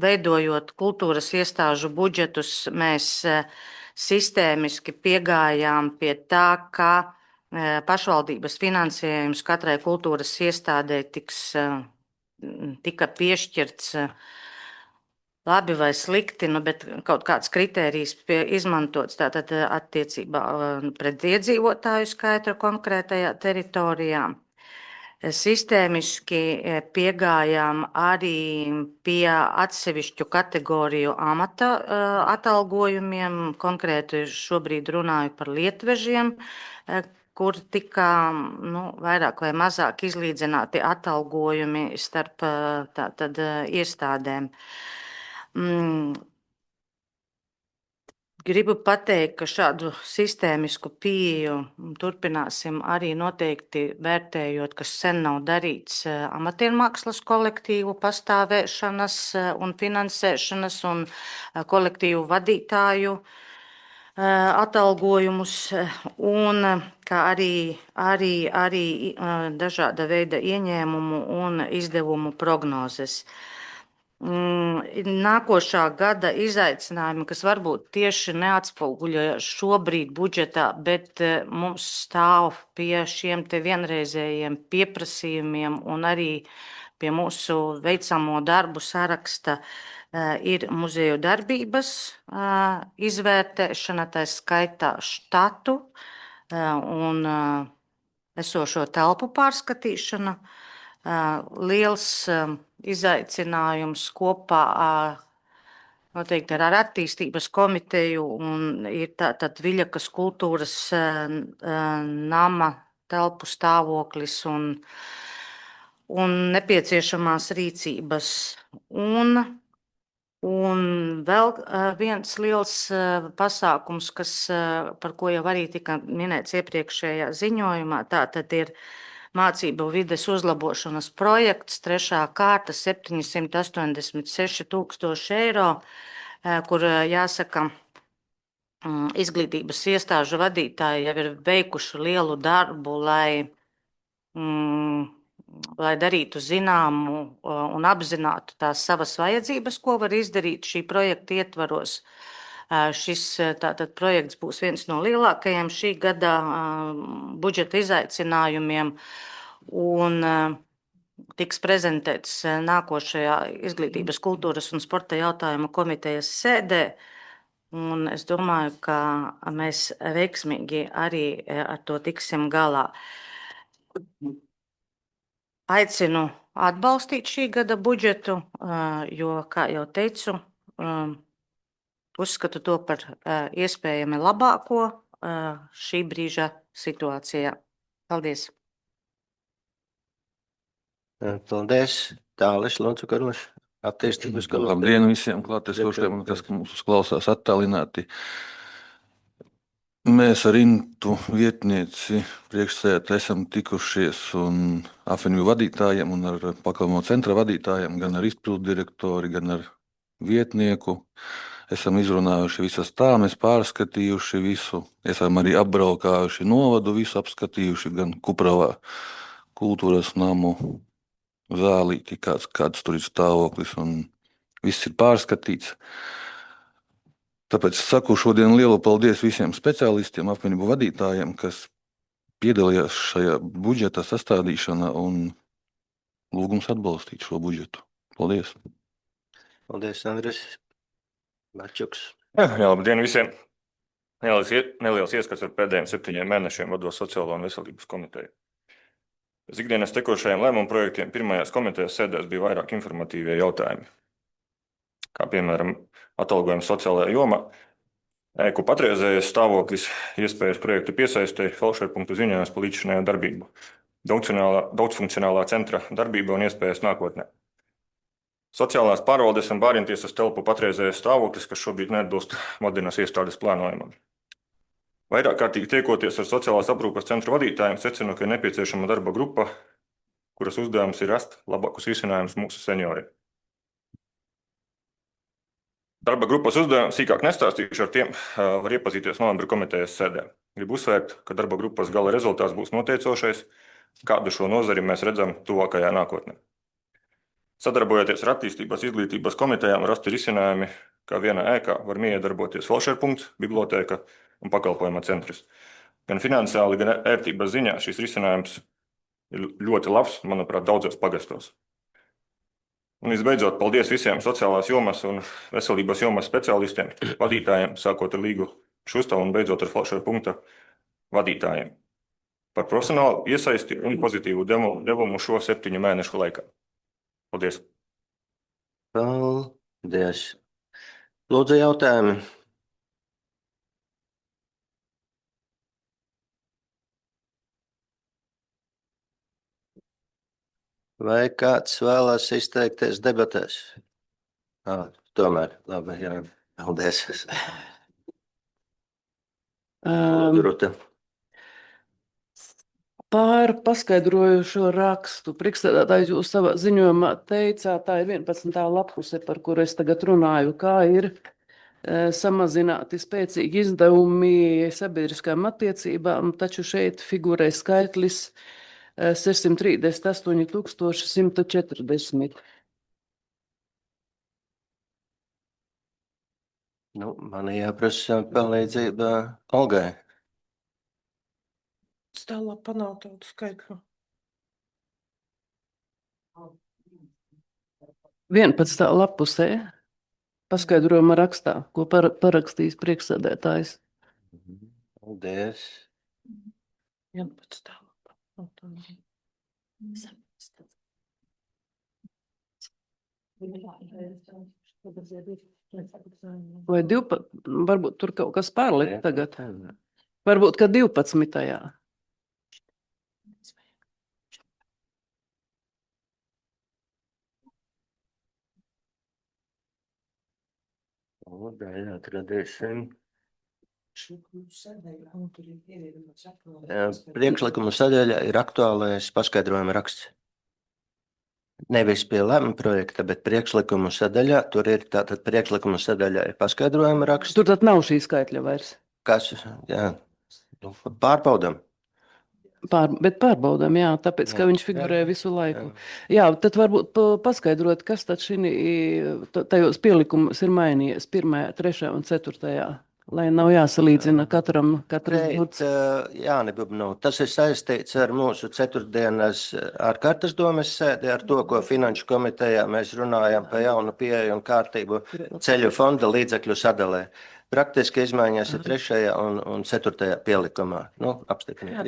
veidojot kultūras iestāžu budžetus, mēs sistēmiski piegājām pie tā, ka pašvaldības finansējums katrai kultūras iestādē tika piešķirts labi vai slikti, bet kaut kāds kritērijs izmantots tātad attiecībā pret iedzīvotāju skaitu konkrētajā teritorijā. Sistēmiski piegājām arī pie atsevišķu kategoriju amata atalgojumiem, konkrēti šobrīd runāju par lietvežiem, kur tika vairāk vai mazāk izlīdzināti atalgojumi starp tātad iestādēm. Gribu pateikt, ka šādu sistēmisku pieeju turpināsim arī noteikti vērtējot, kas sen nav darīts, amatiermākslas kolektīvu pastāvēšanas un finansēšanas un kolektīvu vadītāju atalgojumus, un kā arī dažāda veida ieņēmumu un izdevumu prognozes. Nākošā gada izaicinājumi, kas varbūt tieši neatspoguļojas šobrīd budžetā, bet mums stāv pie šiem te vienreizējiem pieprasījumiem un arī pie mūsu veicamo darbu saraksta ir muzeju darbības izvērtēšana, tā skaitā štatu un esošo telpu pārskatīšana. Liels izaicinājums kopā noteikti ar attīstības komiteju un ir tātad Viļakas kultūras nama telpu stāvoklis un nepieciešamās rīcības. Un vēl viens liels pasākums, par ko jau arī tika minēts iepriekšējā ziņojumā, tātad ir mācību vides uzlabošanas projekts, 3. kārta 786,000 eiro, kur jāsaka, izglītības iestāžu vadītāji jau ir veikuši lielu darbu, lai darītu zināmu un apzinātu tās savas vajadzības, ko var izdarīt šī projekta ietvaros. Šis tātad projekts būs viens no lielākajiem šī gada budžeta izaicinājumiem un tiks prezentēts nākošajā izglītības, kultūras un sporta jautājumu komitejas sēdē. Un es domāju, ka mēs veiksmīgi arī ar to tiksim galā. Aicinu atbalstīt šī gada budžetu, jo, kā jau teicu, uzskatu to par iespējami labāko šī brīža situācijā. Paldies! Paldies! Tālis, lūdzu, Karoš, attīstības komiteja. Labdien visiem klātesošiem, un kas mums klausās attālināti. Mēs ar Intu vietnieci priekšsēdētāji esam tikušies un apvienību vadītājiem un ar pakalpojumu centra vadītājiem, gan ar izpildu direktori, gan ar vietnieku. Esam izrunājuši visas tāmes, pārskatījuši visu. Esam arī apbraukājuši novadu, visu apskatījuši, gan Kupravā kultūras namu zālīti, kāds tur ir stāvoklis, un viss ir pārskatīts. Tāpēc saku šodien lielu paldies visiem speciālistiem, apvienību vadītājiem, kas piedalījās šajā budžeta sastādīšanā, un lūgums atbalstīt šo budžetu. Paldies! Paldies, Andris. Bačuks. Jā, labdien visiem! Neliels ieskats ar pēdējiem 7 mēnešiem vadot sociālo un veselības komiteju. Pēc ikdienas tekošajiem lēmumu projektiem pirmajās komitejas sēdēs bija vairāk informatīvie jautājumi, kā piemēram atalgojums sociālajā jomā, ēku patreizējais stāvoklis, iespējas projektu piesaistei, falšerpunktu ziņojums par līdzšinējo darbību, daudzfunkcionālā centra darbība un iespējas nākotnē. Sociālās pārvaldes un bērntiesas telpu patreizējais stāvoklis, kas šobrīd neatbilst modernas iestādes plānojumam. Vairāk kārtīgi tiekoties ar sociālās aprūpes centru vadītājiem, secinu, ka ir nepieciešama darba grupa, kuras uzdevums ir rast labākus risinājumus mūsu senioriem. Darba grupas uzdevums sīkāk nestāstīšu, ar tiem var iepazīties novembra komitejas sēdē. Gribu uzsvērt, ka darba grupas gala rezultāts būs noteicošais, kādu šo nozari mēs redzam tuvākajā nākotnē. Sadarbojoties ar attīstības izglītības komitejām, rasti risinājumi, kā vienā ēkā var miedarboties falšerpunkts, bibliotēka un pakalpojuma centrs. Gan finansiāli, gan ērtības ziņā šis risinājums ir ļoti labs, manuprāt, daudzos pagastos. Un visbeidzot, paldies visiem sociālās jomas un veselības jomas speciālistiem, vadītājiem, sākot ar Līgu Šustavu un beidzot ar falšerpunkta vadītājiem par profesionālu iesaisti un pozitīvu devumu šo 7 mēnešu laikā. Paldies! Paldies! Lūdzu, jautājumi. Vai kāds vēlas izteikties debatēs? Tomēr, labi, jā, paldies. Lūdzu, Ruta. Par paskaidrojušo rakstu. Priekšsēdētājs jūs savā ziņojumā teicāt, tā ir 11. lapuse, par kuru es tagad runāju, kā ir samazināti spēcīgi izdevumi sabiedriskām attiecībām, taču šeit figurē skaitlis 638,140. Man jāprasa palīdzība Olgai. Tālāk panākt tādu skaitli. 11. lapusē paskaidrojuma rakstā, ko parakstījis priekšsēdētājs. Paldies. 11. Vai 12, varbūt tur kaut kas pārlikt tagad. Varbūt, ka 12. Lūdzu, atradīsim. Priekšlikuma sadaļa ir aktuālais paskaidrojuma raksts. Nevis pie lēmuma projekta, bet priekšlikuma sadaļā. Tur ir tātad priekšlikuma sadaļā ir paskaidrojuma raksts. Tur tad nav šī skaitļa vairs. Kas, jā, nu, pārbaudam. Bet pārbaudām, jā, tāpēc, ka viņš figurē visu laiku. Jā, tad varbūt paskaidrot, kas tad tajos pielikumos ir mainījies 1., 3. un 4. Lai nav jāsalīdzina katras burts. Jāni Bubnov, tas ir saistīts ar mūsu ceturtdienas ārkārtas domes sēdi, ar to, ko Finanšu komitejā mēs runājam par jaunu pieeju un kārtību ceļu fonda līdzekļu sadalē. Praktiski izmaiņas ir 3. un 4. pielikumā. Nu, apstiprināt.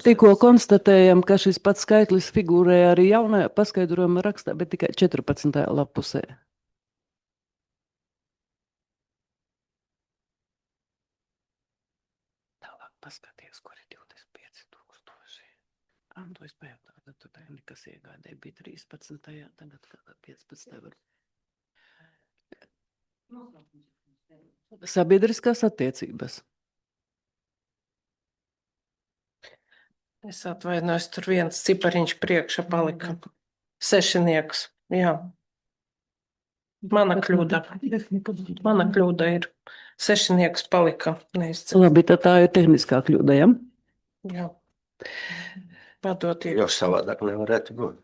Tikko konstatējam, ka šis pats skaitlis figurē arī jaunajā paskaidrojuma rakstā, bet tikai 14. lapusē. Tālāk paskaties, kur ir 25,000. To es pajautāju, tad tur tehnikas iegādē bija 13. Tagad 15. var. Sabiedriskās attiecības. Es atvainojos, tur viens cipariņš priekšā palika. Sešinieks, jā. Mana kļūda ir. Sešinieks palika. Labi, tad tā ir tehniskā kļūda, ja? Jā. Padoties. Jo savādāk nevarētu būt.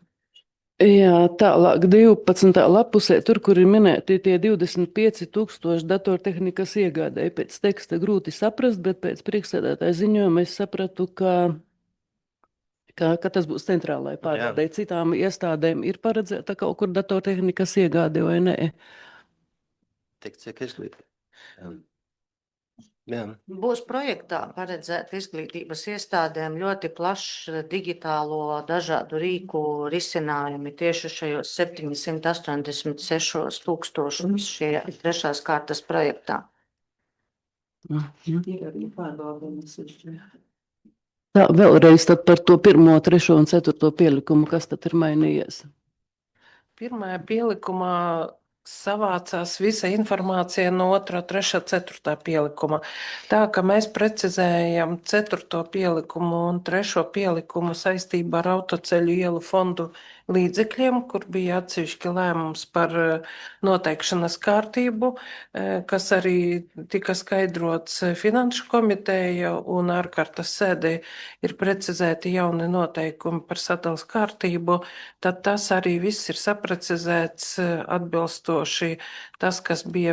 Jā, tālāk 12. lapusē, tur, kur ir minēti tie 25,000 datortehnikas iegādēji. Pēc teksta grūti saprast, bet pēc priekšsēdētāja ziņojuma es sapratu, ka tas būs centrālai pārvaldei. Citām iestādēm ir paredzēta kaut kur datortehnikas iegāde vai nē? Tik cik izglītība. Jā. Būs projektā paredzēt izglītības iestādēm ļoti plašs digitālo dažādu rīku risinājumi tieši šajos 786,000 šie 3. kārtas projektā. Tā, vēlreiz tad par to 1., 3. un 4. pielikumu, kas tad ir mainījies? Pirmajā pielikumā savācās visa informācija no 2., 3., 4. pielikuma. Tā, ka mēs precizējam 4. pielikumu un 3. pielikumu saistībā ar autoceļu ielu fondu līdzekļiem, kur bija atsevišķi lēmums par noteikšanas kārtību, kas arī tika skaidrots Finanšu komiteja un ārkārtas sēdē ir precizēti jauni noteikumi par sadalas kārtību, tad tas arī viss ir saprecizēts atbilstoši tas, kas bija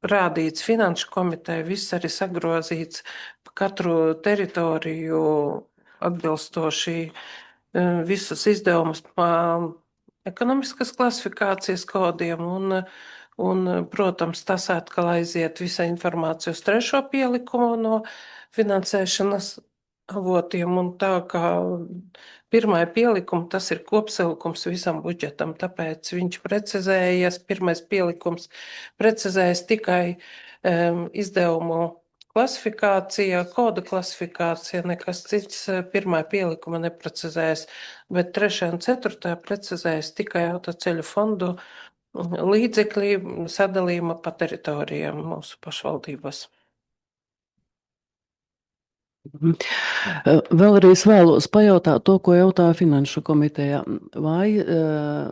rādīts Finanšu komiteja, viss arī sagrozīts pa katru teritoriju atbilstoši visus izdevumus pa ekonomiskas klasifikācijas kodiem un, protams, tas atkal aiziet visa informācija uz 3. pielikumu no finansēšanas avotiem, un tā kā 1. pielikumu tas ir kopsavilkums visam budžetam, tāpēc viņš precizējies, 1. pielikums precizējas tikai izdevumu klasifikācija, koda klasifikācija, nekas cits 1. pielikuma neprecizējas, bet 3. un 4. precizējas tikai autoceļu fondu līdzekļi sadalījuma pa teritorijām mūsu pašvaldībās. Vēlreiz vēlos pajautāt to, ko jautāja Finanšu komitejā. Vai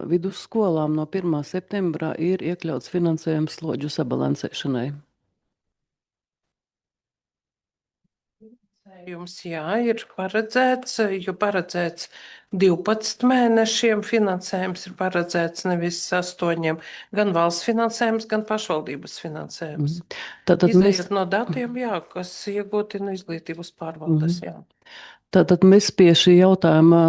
vidusskolām no 1. septembra ir iekļauts finansējums slodžu sabalansēšanai? Jums, jā, ir paredzēts, jo paredzēts 12 mēnešiem finansējums ir paredzēts nevis 8, gan valsts finansējums, gan pašvaldības finansējums. Tātad mēs, Izejot no datiem, jā, kas iegūti no izglītības pārvaldes, jā. tātad mēs pie šī jautājuma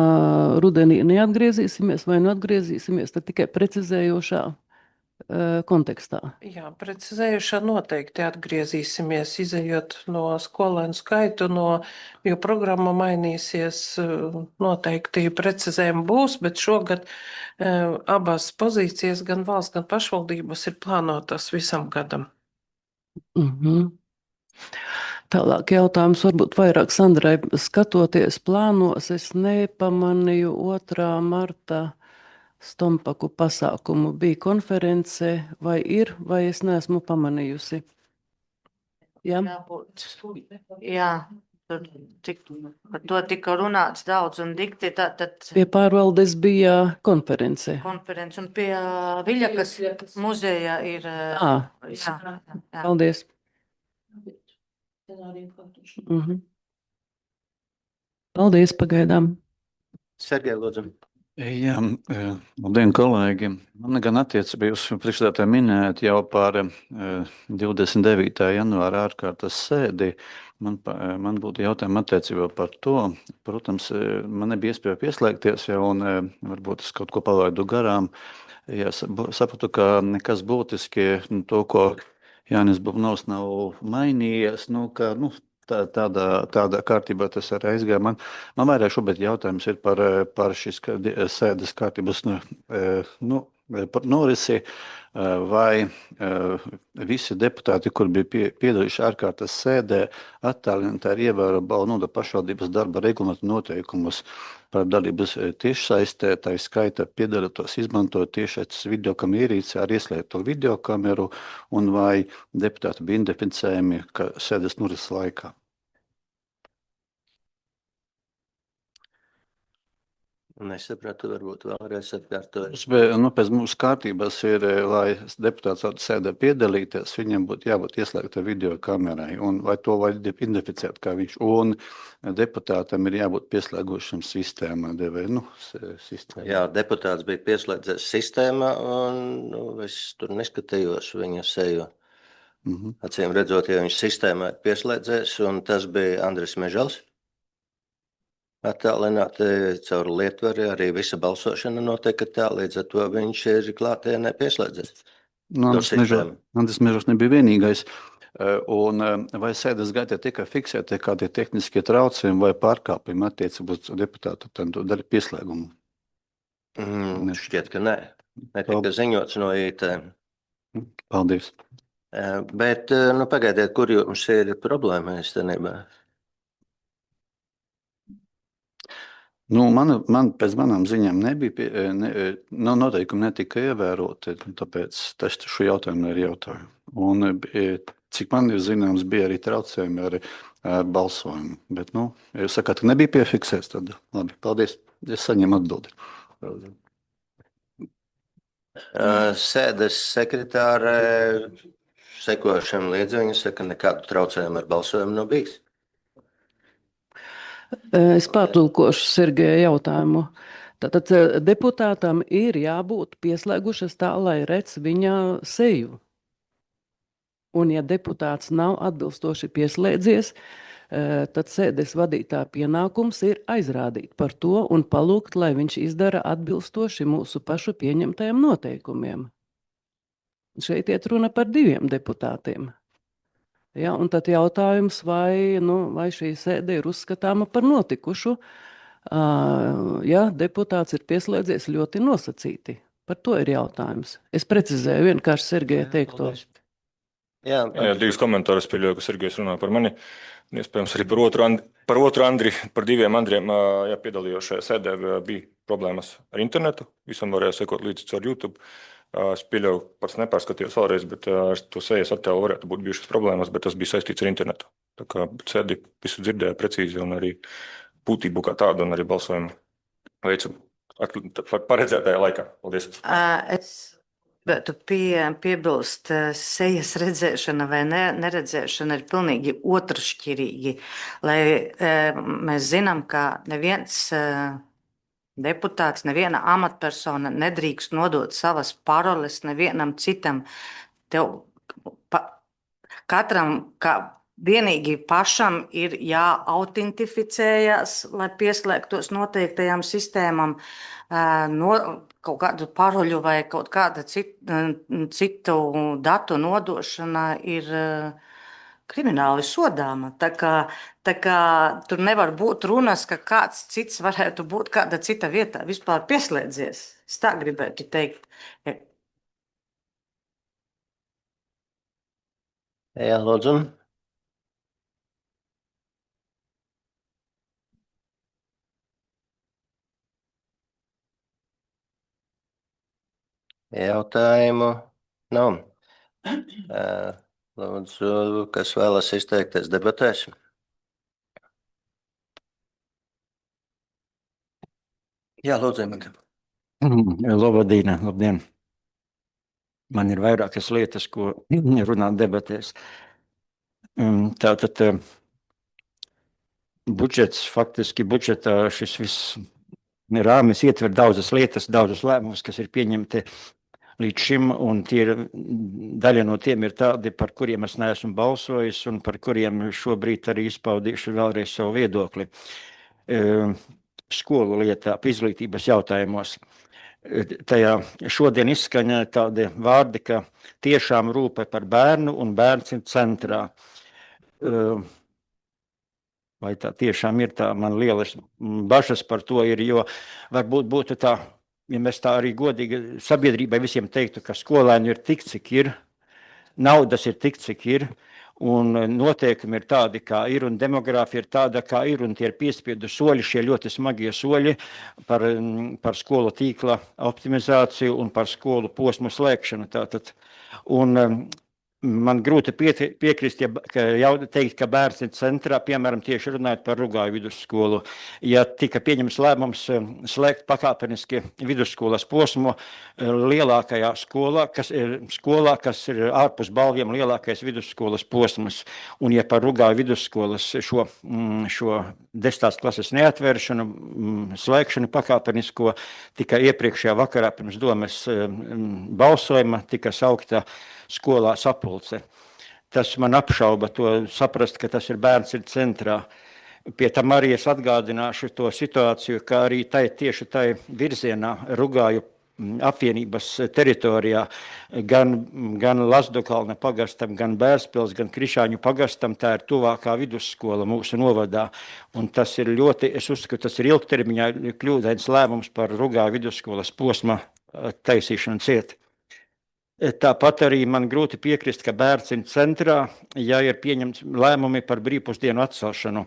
rudenī neatgriezīsimies vai nu atgriezīsimies, tad tikai precizējošā kontekstā. Jā, precizējušā noteikti atgriezīsimies, izejot no skolēnu skaitu, jo programma mainīsies, noteikti precizējumi būs, bet šogad abās pozīcijas, gan valsts, gan pašvaldības ir plānotas visam gadam. Tālāk jautājums varbūt vairāk Sandrai. Skatoties plānos, es nepamanīju 2. marta Stompaku pasākumu. Bija konference vai ir, vai es neesmu pamanījusi? Jā, Jā, par to tika runāts daudz un dikti, tad pie pārvaldes bija konference. konferences un pie Viļakas muzeja ir. Jā, Paldies. Paldies pagaidām. Sergej, lūdzu. Jā, labdien, kolēģi. Man gan attiecībā jūs priekšstādātāji minējāt jau par 29. janvāra ārkārtas sēdi. Man būtu jautājumi attiecībā par to. Protams, man nebija iespēja pieslēgties jau un varbūt es kaut ko palaidu garām. Jā, sapratu, ka nekas būtiski to, ko Jānis Bubnovs nav mainījies, tādā kārtībā tas arī aizgāja. Man vairāk šobrīd jautājums ir par šīs sēdes kārtības par norisi, vai visi deputāti, kur bija piedalījuši ārkārtas sēdē, attālināti ar ievēro Balnoda pašvaldības darba reglamentu noteikumus par dalības tiešsaistē, tā skaita piedalītos izmantot tiešsaistes videokameru ierīci ar ieslēgto videokameru, un vai deputāti bija identificējami sēdes norises laikā. Nesapratu, varbūt vēlreiz atkārtoju. Pēc mūsu kārtības ir, lai deputāts sēdē piedalīties, viņam būtu jābūt ieslēgta video kamerai, un vai to vajag identificēt, kā viņš, un deputātam ir jābūt pieslēgušam sistēmā, sistēmā. Jā, deputāts bija pieslēdzies sistēmā, un es tur neskatījos viņa seju. Acīm redzot, ja viņš sistēmā ir pieslēdzies, un tas bija Andris Mežals. Attālināti caur lietvari, arī visa balsošana notiek tā, līdz ar to viņš ir klātienē pieslēdzies. Andris Mežals nebija vienīgais. Un vai sēdes gaitā tika fiksēti kādi tehniskie traucējumi vai pārkāpumi attiecībā uz deputātu daļu pieslēgumu? Šķiet, ka nē. Netika ziņots no IT. Paldies. Bet, pagaidiet, kur jums ir problēma īstenībā? Man pēc manām ziņām nebija, noteikumi netika ievēroti, tāpēc es šo jautājumu arī jautāju. Un, cik man ir zināms, bija arī traucējumi ar balsojumu. Bet, ja jūs sakāt, ka nebija piefiksēts, tad labi, paldies. Es saņemu atbildi. Sēdes sekretāre sekošana līdzi, viņa saka, nekādu traucējumu ar balsojumu nav bijis. Es pārtulkošu Sergeja jautājumu. Tātad deputātam ir jābūt pieslēgušas tā, lai redz viņa seju. Un ja deputāts nav atbilstoši pieslēdzies, tad sēdes vadītāja pienākums ir aizrādīt par to un palūgt, lai viņš izdara atbilstoši mūsu pašu pieņemtajiem noteikumiem. Šeit iet runa par 2 deputātiem. Ja, un tad jautājums, vai šī sēde ir uzskatāma par notikušu, ja deputāts ir pieslēdzies ļoti nosacīti. Par to ir jautājums. Es precizēju vienkārši Sergeja teikto. Jā, 2 komentārus pieļauju, ka Sergejs runā par mani. Iespējams, arī par otru Andri, par 2 Andriem piedalījos šajā sēdē bija problēmas ar internetu. Visam varēja sekot līdzi caur YouTube. Es pieļauju, pats nepārskatījos vēlreiz, bet ar to sejas attēlu varētu būt bijušas problēmas, bet tas bija saistīts ar internetu. Tā kā sēdi visu dzirdēja precīzi un arī būtību kā tādu un arī balsojumu veicu paredzētajā laikā. Paldies. Es Bet tu piebilst, sejas redzēšana vai neredzēšana ir pilnīgi otršķirīgi, lai mēs zinām, ka neviens deputāts, neviena amatpersona nedrīkst nodot savas paroles nevienam citam. Katram, vienīgi pašam ir jāautentificējas, lai pieslēgtos noteiktajām sistēmām, kaut kādu paroļu vai kaut kāda citu datu nodošana ir krimināli sodāma. Tā kā tur nevar būt runas, ka kāds cits varētu būt kāda cita vietā vispār pieslēdzies. Es tā gribētu teikt. Jā, lūdzu. Jautājumu nav. Lūdzu, kas vēlas izteikties debatēs? Jā, lūdzu, Emīļa. Labdien! Man ir vairākas lietas, ko runāt debatēs. Tātad budžets, faktiski budžetā šis viss rāmis ietver daudzas lietas, daudzus lēmumus, kas ir pieņemti līdz šim, un daļa no tiem ir tādi, par kuriem es neesmu balsojis, un par kuriem šobrīd arī izpaudīšu vēlreiz savu viedokli. Skolu lietā, izglītības jautājumos. Tajā šodien izskaņa tādi vārdi, ka tiešām rūpe par bērnu un bērns ir centrā. Vai tā tiešām ir tā, man lielas bažas par to ir, jo varbūt būtu tā, ja mēs tā arī godīgi sabiedrībai visiem teiktu, ka skolēni ir tik, cik ir, naudas ir tik, cik ir, un noteikumi ir tādi, kā ir, un demogrāfija ir tāda, kā ir, un tie ir piespiedu soļi, šie ļoti smagie soļi par skolu tīkla optimizāciju un par skolu posmu slēgšanu. Tātad. Un man grūti piekrist, teikt, ka bērns ir centrā, piemēram, tieši runājot par Rugāju vidusskolu. Ja tika pieņems lēmums slēgt pakāpeniski vidusskolas posmu lielākajā skolā, kas ir ārpus Balviem lielākais vidusskolas posms, un ja par Rugāju vidusskolas šo 10. klases neatvēršanu, slēgšanu pakāpenisko, tika iepriekšējā vakarā pirms domes balsojuma, tika saukta skolā sapulce. Tas man apšauba to saprast, ka tas ir bērns ir centrā. Pie tam arī es atgādināšu to situāciju, ka arī tieši tai virzienā Rugāju apvienības teritorijā gan Lazdukalna pagastam, gan Bērspils, gan Krišāņu pagastam, tā ir tuvākā vidusskola mūsu novadā. Un tas ir es uzskatu, tas ir ilgtermiņā kļūdains lēmums par Rugāju vidusskolas posma taisīšanu ciet. Tāpat arī man grūti piekrist, ka bērns ir centrā, ja ir pieņemts lēmumi par brīvpusdienu atcelšanu.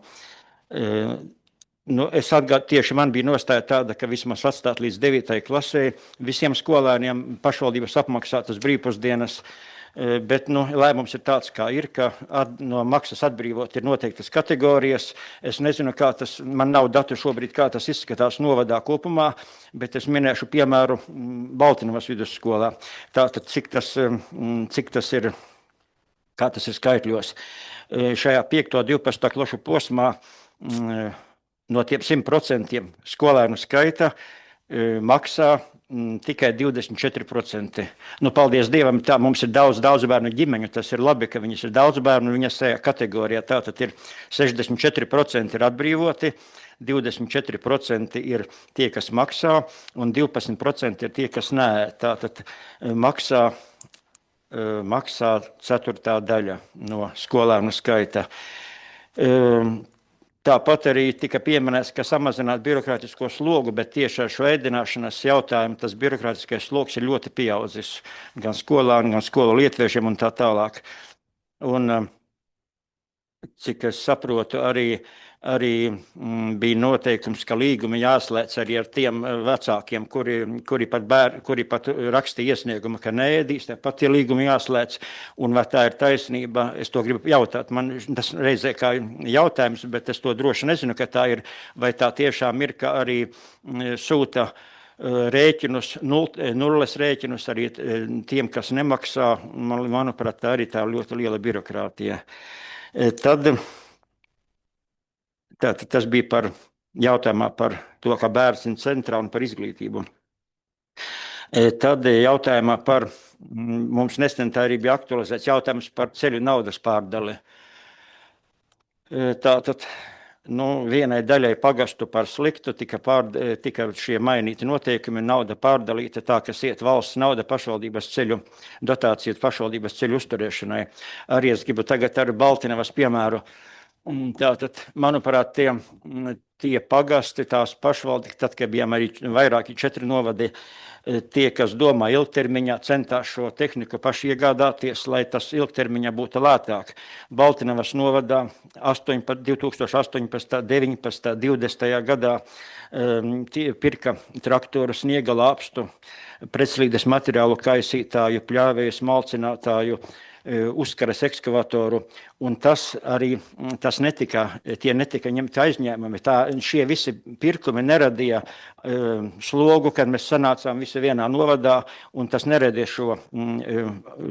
Tieši man bija nostāja tāda, ka vismaz atstāt līdz 9. klasē visiem skolēniem pašvaldības apmaksātas brīvpusdienas, bet lēmums ir tāds, kā ir, ka no maksas atbrīvot ir noteiktas kategorijas. Es nezinu, kā tas, man nav datu šobrīd, kā tas izskatās novadā kopumā, bet es minēšu piemēru Baltinovas vidusskolā. Tātad, cik tas ir, kā tas ir skaitļos. Šajā 5. 12. klašu posmā no tiem 100% skolēnu skaita maksā tikai 24%. Paldies Dievam, tā mums ir daudz bērnu ģimeņu, tas ir labi, ka viņas ir daudz bērnu, viņas tajā kategorijā tātad ir 64% ir atbrīvoti, 24% ir tie, kas maksā, un 12% ir tie, kas nē. Tātad maksā 1/4 daļa no skolēnu skaita. Tāpat arī tika pieminēts, ka samazināt birokrātisko slogu, bet tieši ar šo ēdināšanas jautājumu tas birokrātiskais sloks ir ļoti pieaudzis gan skolām, gan skolu lietviešiem un tā tālāk. Un, cik es saprotu, arī bija noteikums, ka līgumi jāslēdz arī ar tiem vecākiem, kuri pat rakstīja iesniegumu, ka neēdīs, tāpat tie līgumi jāslēdz. Un vai tā ir taisnība, es to gribu jautāt. Man tas reizē kā jautājums, bet es to droši nezinu, ka tā ir, vai tā tiešām ir, ka arī sūta rēķinus, nulles rēķinus arī tiem, kas nemaksā. Manuprāt, tā arī tā ļoti liela birokrātija. Tad tas bija par jautājumā par to, ka bērns ir centrā un par izglītību. Tad jautājumā par, mums nesen tā arī bija aktualizēts jautājums par ceļu naudas pārdali. Tātad, vienai daļai pagastu par sliktu tika šie mainīti noteikumi, nauda pārdalīta tā, kas iet valsts nauda pašvaldības ceļu, dotācija pašvaldības ceļu uzturēšanai. Arī es gribu tagad ar Baltinavas piemēru. Tātad, manuprāt, tie pagasti, tās pašvaldības, tad, kad bijām arī vairāki 4 novadi, tie, kas domā ilgtermiņā, centās šo tehniku paši iegādāties, lai tas ilgtermiņā būtu lētāk. Baltinavas novadā 2018, 19, 20. gadā pirka traktoru, sniega lāpstu, pretslīdes materiālu kaisītāju, pļāvējus, malcinātāju, uzkaras ekskavatoru, un tie netika ņemti aizņēmumi. Šie visi pirkumi neradīja slogu, kad mēs sanācām visi vienā novadā, un tas neradīja šo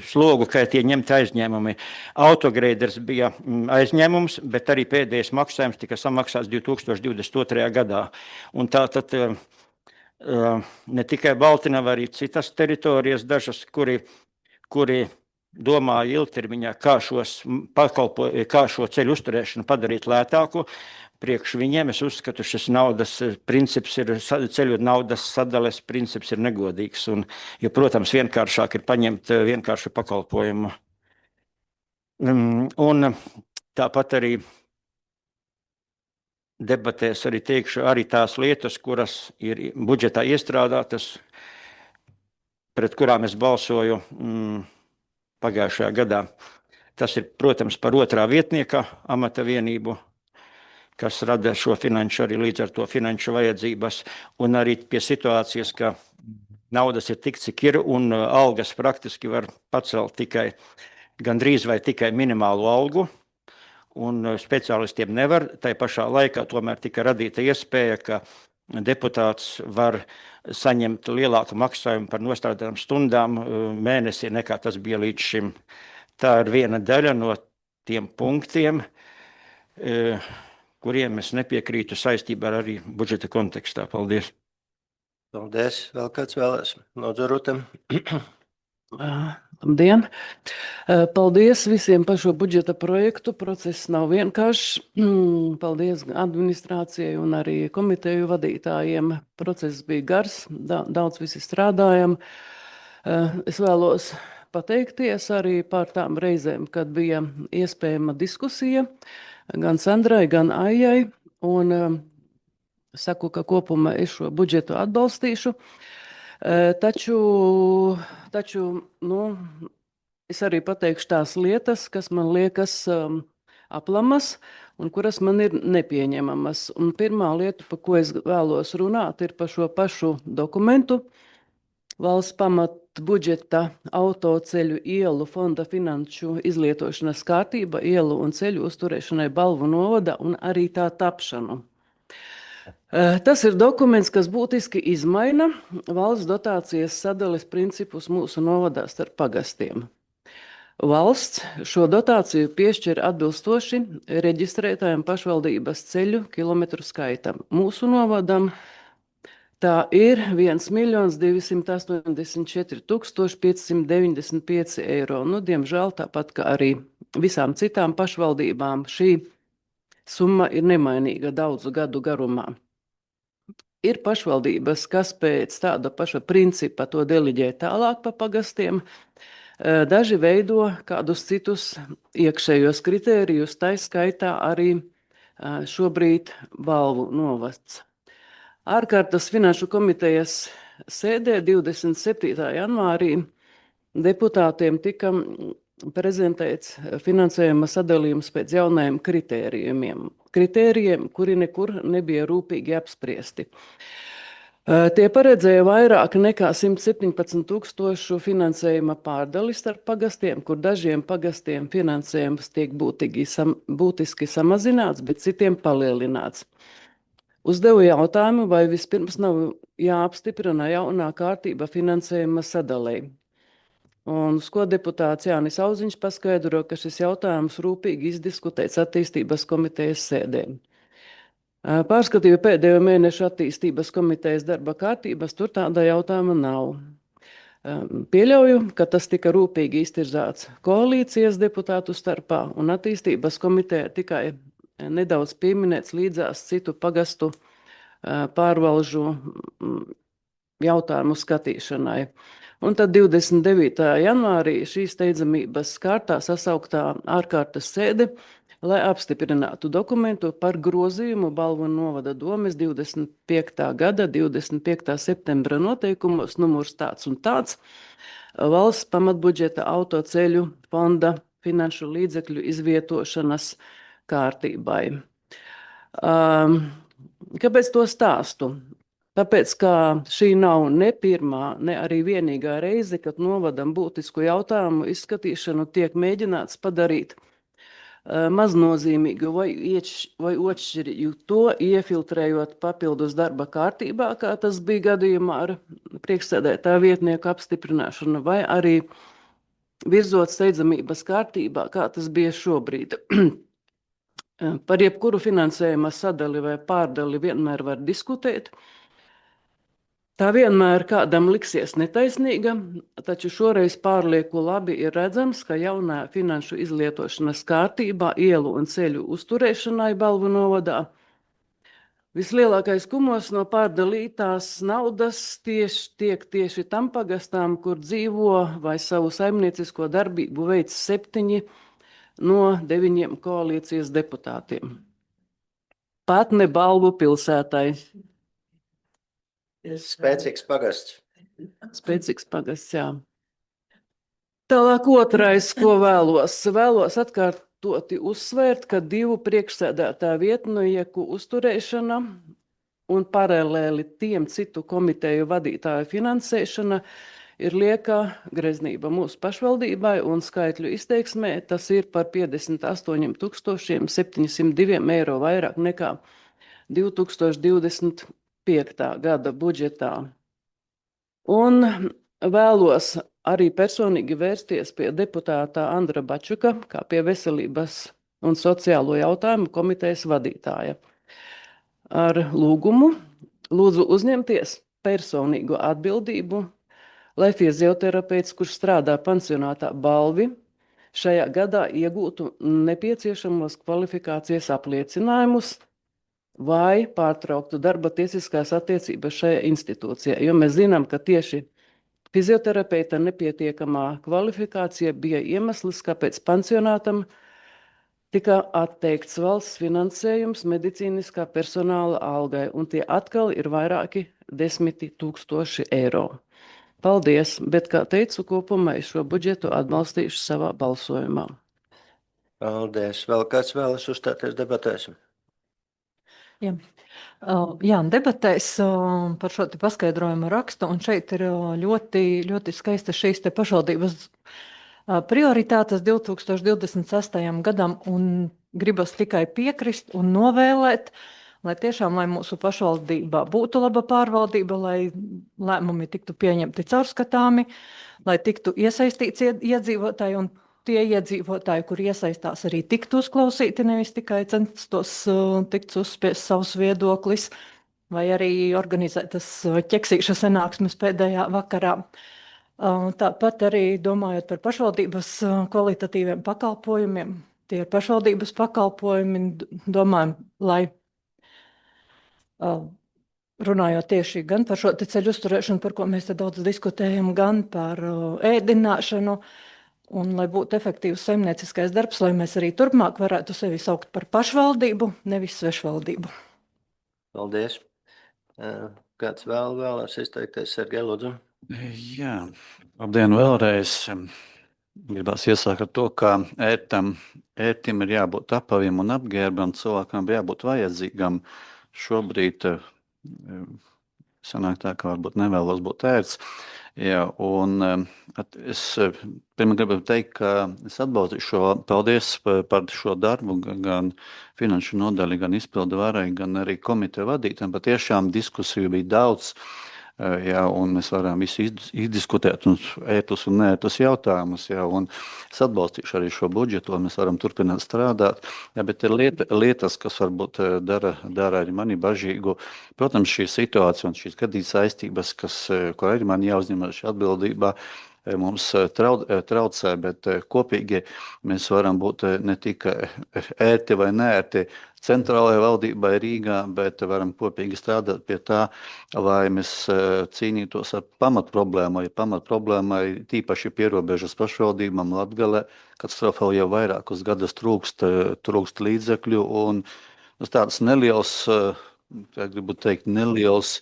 slogu, ka tie ņemti aizņēmumi. Autogreiders bija aizņēmums, bet arī pēdējais maksājums tika samaksāts 2022. gadā. Un tātad ne tikai Baltinava, arī citas teritorijas dažas, kuri domāja ilgtermiņā, kā šo ceļu uzturēšanu padarīt lētāku. Priekš viņiem es uzskatu, šis naudas princips ceļu naudas sadales princips ir negodīgs. Jo, protams, vienkāršāk ir paņemt vienkāršu pakalpojumu. Un tāpat arī debatēs arī teikšu arī tās lietas, kuras ir budžetā iestrādātas, pret kurām es balsoju pagājušajā gadā. Tas ir, protams, par 2. vietnieka amata vienību, kas rada šo finanšu, arī līdz ar to finanšu vajadzības, un arī pie situācijas, ka naudas ir tik, cik ir, un algas praktiski var pacelt gandrīz vai tikai minimālu algu, un speciālistiem nevar. Tai pašā laikā tomēr tika radīta iespēja, ka deputāts var saņemt lielāku maksājumu par nostrādātām stundām mēnesī, nekā tas bija līdz šim. Tā ir viena daļa no tiem punktiem, kuriem es nepiekrītu saistībā ar arī budžeta kontekstā. Paldies. Paldies. Vēl kāds vēlēs? Lūdzu, Rūta. Labdien! Paldies visiem par šo budžeta projektu. Process nav vienkāršs. Paldies administrācijai un arī komiteju vadītājiem. Process bija gars, daudz visi strādājam. Es vēlos pateikties arī par tām reizēm, kad bija iespējama diskusija gan Sandrai, gan Aijai. Un saku, ka kopumā es šo budžetu atbalstīšu. Taču es arī pateikšu tās lietas, kas man liekas aplamas un kuras man ir nepieņemamas. Un pirmā lieta, par ko es vēlos runāt, ir par šo pašu dokumentu. Valsts pamatbudžeta autoceļu ielu fonda finanšu izlietošanas kārtība, ielu un ceļu uzturēšanai Balvu novada un arī tā tapšanu. Tas ir dokuments, kas būtiski izmaina valsts dotācijas sadales principus mūsu novadā starp pagastiem. Valsts šo dotāciju piešķir atbilstoši reģistrētājiem pašvaldības ceļu kilometru skaitam. Mūsu novadam tā ir 1 284 595 eiro. Diemžēl tāpat kā arī visām citām pašvaldībām šī summa ir nemainīga daudzu gadu garumā. Ir pašvaldības, kas pēc tāda paša principa to deliģē tālāk pa pagastiem. Daži veido kādus citus iekšējos kritērijus, tai skaitā arī šobrīd Balvu novads. Ārkārtas finanšu komitejas sēdē 27. janvārī deputātiem tika prezentēts finansējuma sadalījums pēc jaunajiem kritērijiem, kuri nekur nebija rūpīgi apspriesti. Tie paredzēja vairāk nekā 117 000 finansējuma pārdali starp pagastiem, kur dažiem pagastiem finansējums tiek būtiski samazināts, bet citiem palielināts. Uzdevu jautājumu, vai vispirms nav jāapstiprina jaunā kārtība finansējuma sadalē. Un uz ko deputāts Jānis Auziņš paskaidro, ka šis jautājums rūpīgi izdiskutēts attīstības komitejas sēdē. Pārskatīju pēdējo mēnešu attīstības komitejas darba kārtības, tur tāda jautājuma nav. Pieļauju, ka tas tika rūpīgi iztirzāts koalīcijas deputātu starpā, un attīstības komiteja tikai nedaudz pieminēts līdzās citu pagastu pārvalžu jautājumu skatīšanai. Un tad 29. janvārī šīs steidzamības kārtā sasauktā ārkārtas sēde, lai apstiprinātu dokumentu par grozījumu Balvu novada domes 25. gada 25. septembra noteikumos numurs tāds un tāds valsts pamatbudžeta autoceļu fonda finanšu līdzekļu izvietošanas kārtībai. Kāpēc to stāstu? Tāpēc, ka šī nav ne pirmā, ne arī vienīgā reize, kad novadam būtisku jautājumu izskatīšanu tiek mēģināts padarīt maznozīmīgu vai otršķirīgu, to iefiltrējot papildus darba kārtībā, kā tas bija gadījumā ar priekšsēdētāja vietnieku apstiprināšanu, vai arī virzot steidzamības kārtībā, kā tas bija šobrīd. Par jebkuru finansējuma sadali vai pārdali vienmēr var diskutēt. Tā vienmēr kādam liksies netaisnīga, taču šoreiz pārlieku labi ir redzams, ka jaunā finanšu izlietošanas kārtībā ielu un ceļu uzturēšanai Balvu novadā vislielākais kumos no pārdalītās naudas tiek tieši tam pagastām, kur dzīvo vai savu saimniecisko darbību veic 7 no 9 koalīcijas deputātiem. Pat ne Balvu pilsētai. Spēcīgs pagasts. Spēcīgs pagasts, jā. Tālāk otrais, ko vēlos atkārtoti uzsvērt, ka 2 priekšsēdētāju vietnieku uzturēšana un paralēli tiem citu komiteju vadītāju finansēšana ir lieka greznība mūsu pašvaldībai un skaitļu izteiksmē. Tas ir par 58 702 eiro vairāk nekā 2025. gada budžetā. Un vēlos arī personīgi vērsties pie deputāta Andra Bačuka, kā pie veselības un sociālo jautājumu komitejas vadītāja. Ar lūgumu lūdzu uzņemties personīgu atbildību, lai fizioterapeits, kurš strādā pansionātā Balvi, šajā gadā iegūtu nepieciešamos kvalifikācijas apliecinājumus vai pārtrauktu darba tiesiskās attiecības šajā institūcijā, jo mēs zinām, ka tieši fizioterapeita nepietiekamā kvalifikācija bija iemesls, kāpēc pansionātam tika atteikts valsts finansējums medicīniskā personāla algai, un tie atkal ir vairāki 10 000 eiro. Paldies, bet, kā teicu, kopumā es šo budžetu atbalstīšu savā balsojumā. Paldies. Vēl kāds vēlas uzstāties debatēs? Jā, debatēs par šo te paskaidrojumu rakstu, un šeit ir ļoti, ļoti skaista šīs te pašvaldības prioritātes 2026. gadam, un gribas tikai piekrist un novēlēt, lai tiešām, lai mūsu pašvaldībā būtu laba pārvaldība, lai lēmumi tiktu pieņemti caurskatāmi, lai tiktu iesaistīts iedzīvotāji un tie iedzīvotāji, kur iesaistās, arī tiktu uzklausīti, nevis tikai censtos tikt uzspiest savus viedoklis, vai arī organizētas ķeksīša sanāksmes pēdējā vakarā. Tāpat arī domājot par pašvaldības kvalitatīviem pakalpojumiem, tie ir pašvaldības pakalpojumi, domājam, lai runājot tieši gan par šo te ceļu uzturēšanu, par ko mēs te daudz diskutējam, gan par ēdināšanu, un lai būtu efektīvs saimnieciskais darbs, lai mēs arī turpmāk varētu sevi saukt par pašvaldību, nevis svešvaldību. Paldies. Kāds vēlas izteikties, Sergej, lūdzu? Jā, labdien vēlreiz. Gribās iesākt ar to, ka ērtim ir jābūt apavim un apģērbam, cilvēkam jābūt vajadzīgam. Šobrīd sanāk tā, ka varbūt nevēlos būt ērts. Jā, un es pirmā gribu teikt, ka es atbalstu paldies par šo darbu, gan finanšu nodaļu, gan izpildu varai, gan arī komiteju vadītājiem. Patiešām diskusiju bija daudz. Jā, un mēs varam visu izdiskutēt, un ētus un neētus jautājumus. Jā, un es atbalstīšu arī šo budžetu, un mēs varam turpināt strādāt. Jā, bet ir lietas, kas varbūt dara arī mani bažīgu. Protams, šī situācija un šīs gadījuma saistības, ko arī man jāuzņemas šī atbildība, mums traucē, bet kopīgi mēs varam būt ne tikai ērti vai neērti centrālajai valdībai Rīgā, bet varam kopīgi strādāt pie tā, lai mēs cīnītos ar pamatproblēmu. Ja pamatproblēma ir tīpaši pierobežas pašvaldībām Latgale, katastrofāli jau vairākus gadus trūkst līdzekļu, un tāds neliels, gribu teikt, neliels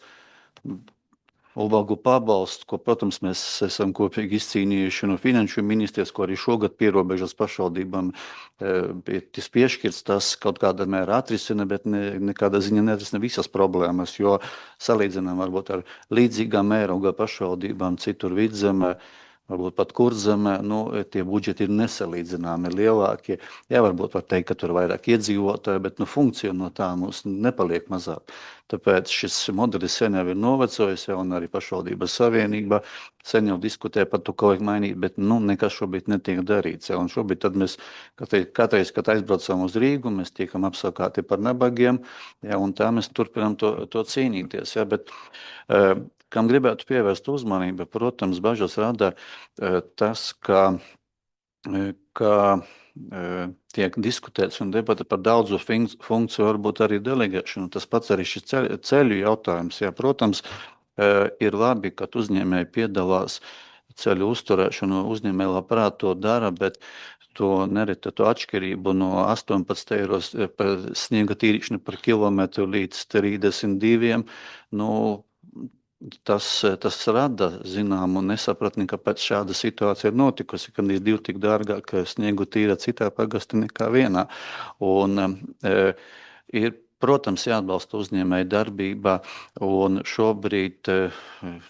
ubagu pabalstu, ko, protams, mēs esam kopīgi izcīnījuši no finanšu ministrijas, ko arī šogad pierobežas pašvaldībām tas piešķirts, tas kaut kādā mērā atrisina, bet nekādā ziņā neatrisina visas problēmas, jo salīdzinām varbūt ar līdzīgām mēroga pašvaldībām citur Vidzemē, varbūt pat Kurzemē, tie budžeti ir nesalīdzināmi lielākie. Jā, varbūt var teikt, ka tur ir vairāk iedzīvotāji, bet funkcija no tā mums nepaliek mazāk. Tāpēc šis modelis sen jau ir novecojis, un arī pašvaldības savienība sen jau diskutē par to, ko vajag mainīt, bet nekas šobrīd netiek darīts. Un šobrīd tad mēs katreiz, kad aizbraucam uz Rīgu, mēs tiekam apsakāti par nabagiem, un tā mēs turpinām to cīnīties. Jā, bet, kam gribētu pievērst uzmanību, protams, bažas rada tas, ka tiek diskutēts un debata par daudzu funkciju, varbūt arī delegēšanu. Tas pats arī šis ceļu jautājums. Jā, protams, ir labi, ka uzņēmēji piedalās ceļu uzturēšanu, uzņēmēji labprāt to dara, bet to nereti to atšķirību no 18 euros par sniega tīrīšanu par kilometru līdz 32. Tas rada zināmu nesapratni, kāpēc šāda situācija ir notikusi, kad ir divi tik dārgāk sniegu tīra citā pagastā nekā vienā. Un ir, protams, jāatbalsta uzņēmēja darbība, un šobrīd,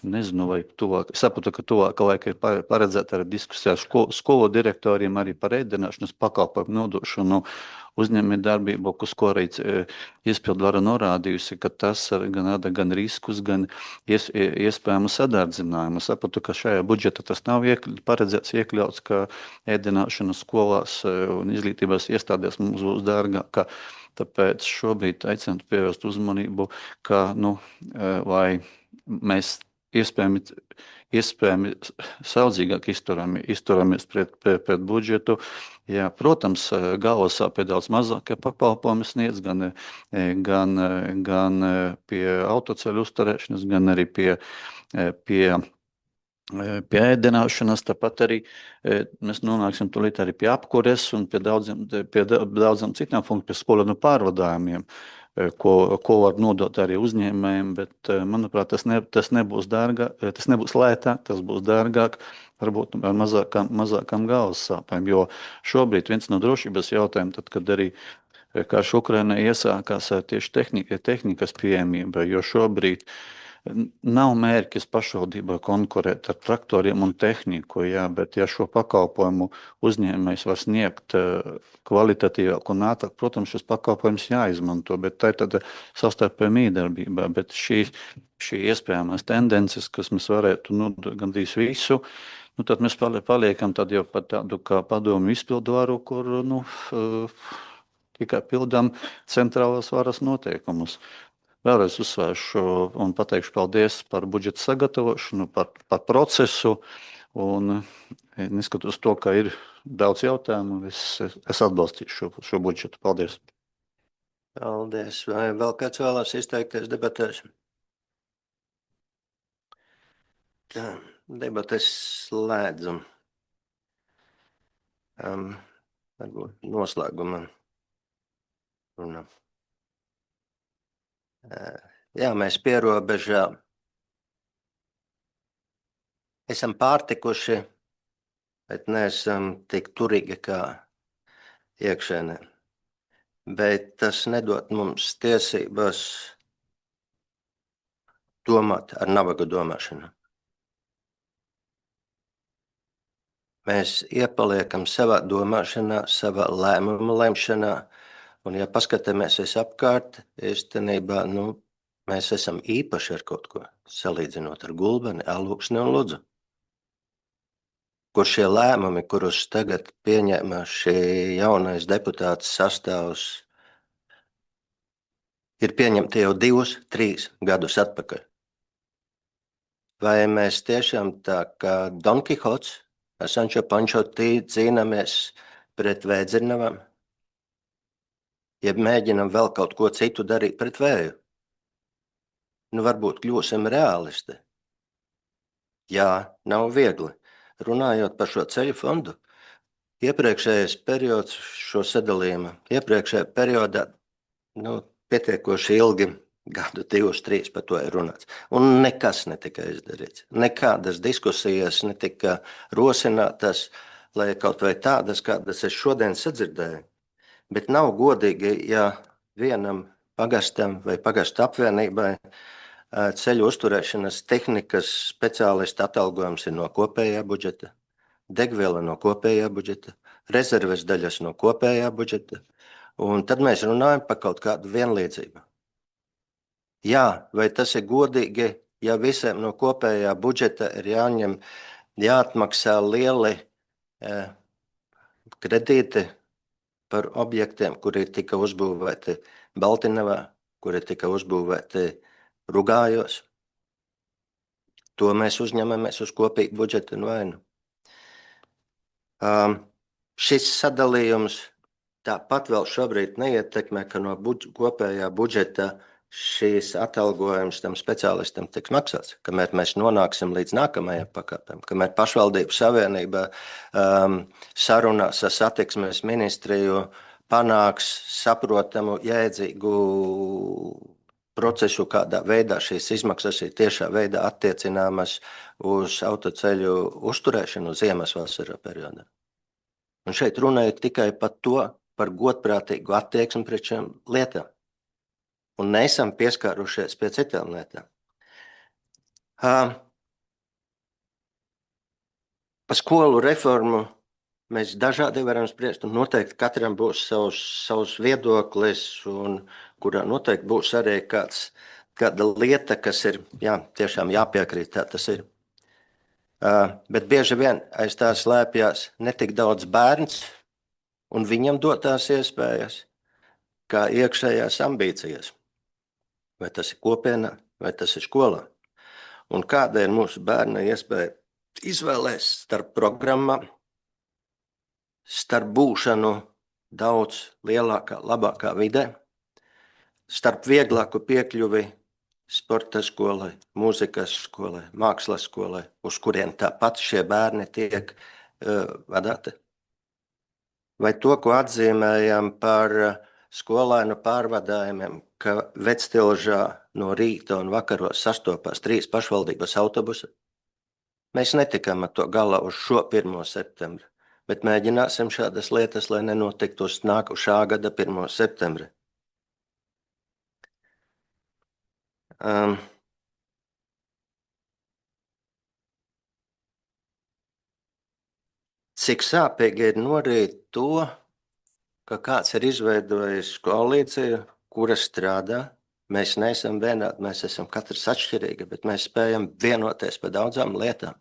nezinu, vai tuvāk, saprotu, ka tuvākā laika ir paredzēta arī diskusija ar skolu direktoriem arī par ēdināšanas pakalpojumu nodošanu uzņēmēju darbību, uz ko arī izpildvara norādījusi, ka tas gan rada gan riskus, gan iespējamu sadardzinājumu. Sapratu, ka šajā budžetā tas nav paredzēts iekļauts, ka ēdināšana skolās un izglītības iestādēs mums būs dārgāka. Tāpēc šobrīd aicinu pievērst uzmanību, ka, lai mēs iespējami saudzīgāk izturamies pret budžetu. Jā, protams, galvas sāpē daudz mazāk pakalpojumu sniedz, gan pie autoceļu uzturēšanas, gan arī pie ēdināšanas, tāpat arī mēs nonāksim tūlīt arī pie apkures un pie daudzām citām funkcijām, pie skolēnu pārvadājumiem, ko var nodot arī uzņēmējiem, bet, manuprāt, tas nebūs dārgāk, tas nebūs lētāk, tas būs dārgāk, varbūt ar mazākām galvas sāpēm, jo šobrīd viens no drošības jautājumiem, tad, kad arī karš Ukrainā iesākās tieši tehnikas pieejamība, jo šobrīd nav mērķis pašvaldībā konkurēt ar traktoriem un tehniku, jā, bet ja šo pakalpojumu uzņēmējs var sniegt kvalitatīvāk un ātrāk, protams, šis pakalpojums jāizmanto, bet tā ir tāda savstarpēja mīdarbībā, bet šī iespējamās tendences, kas mēs varētu gandrīz visu, tad mēs paliekam tad jau par tādu kā padomu izpildvaru, kur tikai pildām centrālās varas noteikumus. Vēlreiz uzsvēršu un pateikšu paldies par budžeta sagatavošanu, par procesu, un neskatoties to, ka ir daudz jautājumu, es atbalstīšu šo budžetu. Paldies! Paldies! Vai vēl kāds vēlās izteikties debatēs? Tā, debates slēdzam. Varbūt noslēgumā runā. Jā, mēs pierobežā esam pārtikuši, bet neesam tik turīgi kā iekšēnē. Bet tas nedod mums tiesības domāt ar nabaga domāšanu. mēs iepaliekam savā domāšanā, savā lēmuma lemšanā. Un, ja paskatāmies apkārt, īstenībā, mēs esam īpaši ar kaut ko, salīdzinot ar Gulbeni, Alūksni un Ludzu. Kur šie lēmumi, kurus tagad pieņēma šī jaunais deputāts sastāvs, ir pieņemti jau 2-3 gadus atpakaļ. Vai mēs tiešām tā kā Don Kihots, Sančo Pančo cīnāmies pret vēdzirnavām, ja mēģinam vēl kaut ko citu darīt pret vēju? Varbūt kļūsim reālisti. Jā, nav viegli. Runājot par šo ceļu fondu, iepriekšējais periods šo sadalījumu, iepriekšējā periodā pietiekoši ilgi, gadu 2-3 par to ir runāts. Un nekas netika izdarīts. Nekādas diskusijas netika rosinātas, lai kaut vai tādas, kādas es šodien sadzirdēju. Bet nav godīgi, ja vienam pagastam vai pagastu apvienībai ceļu uzturēšanas tehnikas speciālista atalgojums ir no kopējā budžeta, degviela no kopējā budžeta, rezerves daļas no kopējā budžeta, un tad mēs runājam par kaut kādu vienlīdzību. Jā, vai tas ir godīgi, ja visiem no kopējā budžeta ir jāatmaksā lieli kredīti par objektiem, kuri tika uzbūvēti Baltinavā, kuri tika uzbūvēti Rugājos. To mēs uzņemamies uz kopīgu budžetu vai nu. Šis sadalījums tāpat vēl šobrīd neietekmē, ka no kopējā budžeta šīs atalgojums tam speciālistam tiks maksāts, kamēr mēs nonāksim līdz nākamajam pakāpēm, kamēr pašvaldību savienība sarunās ar satiksmes ministriju panāks saprotamu, jēdzīgu procesu, kādā veidā šīs izmaksas ir tiešā veidā attiecināmas uz autoceļu uzturēšanu ziemas vasarā periodā. Un šeit runājot tikai par to, par godprātīgu attieksmi pret šiem lietām. Un neesam pieskārušies pie citām lietām. Par skolu reformu mēs dažādi varam spriest, un noteikti katram būs savs viedoklis, un kurā noteikti būs arī kāda lieta, kas ir tiešām jāpiekrīt, tā tas ir. Bet bieži vien aiz tā slēpjas netik daudz bērns un viņam dotās iespējas, kā iekšējās ambīcijas. Vai tas ir kopienā, vai tas ir skolā. Un kāda ir mūsu bērna iespēja izvēlēs starp programmām, starp būšanu daudz lielākā, labākā vidē, starp vieglāku piekļuvi sporta skolai, mūzikas skolai, mākslas skolai, uz kuriem tāpat šie bērni tiek vadāti. Vai to, ko atzīmējam par skolēnu pārvadājumiem, ka Vectilžā no rīta un vakaros sastopās 3 pašvaldības autobusi. Mēs netikam ar to galā uz šo 1. septembri, bet mēģināsim šādas lietas, lai nenotiktu uz nākušā gada 1. septembri. Cik sāpīgi ir norīt to, ka kāds ir izveidojis koalīciju, kura strādā. Mēs neesam vienādi, mēs esam katrs atšķirīgi, bet mēs spējam vienoties par daudzām lietām.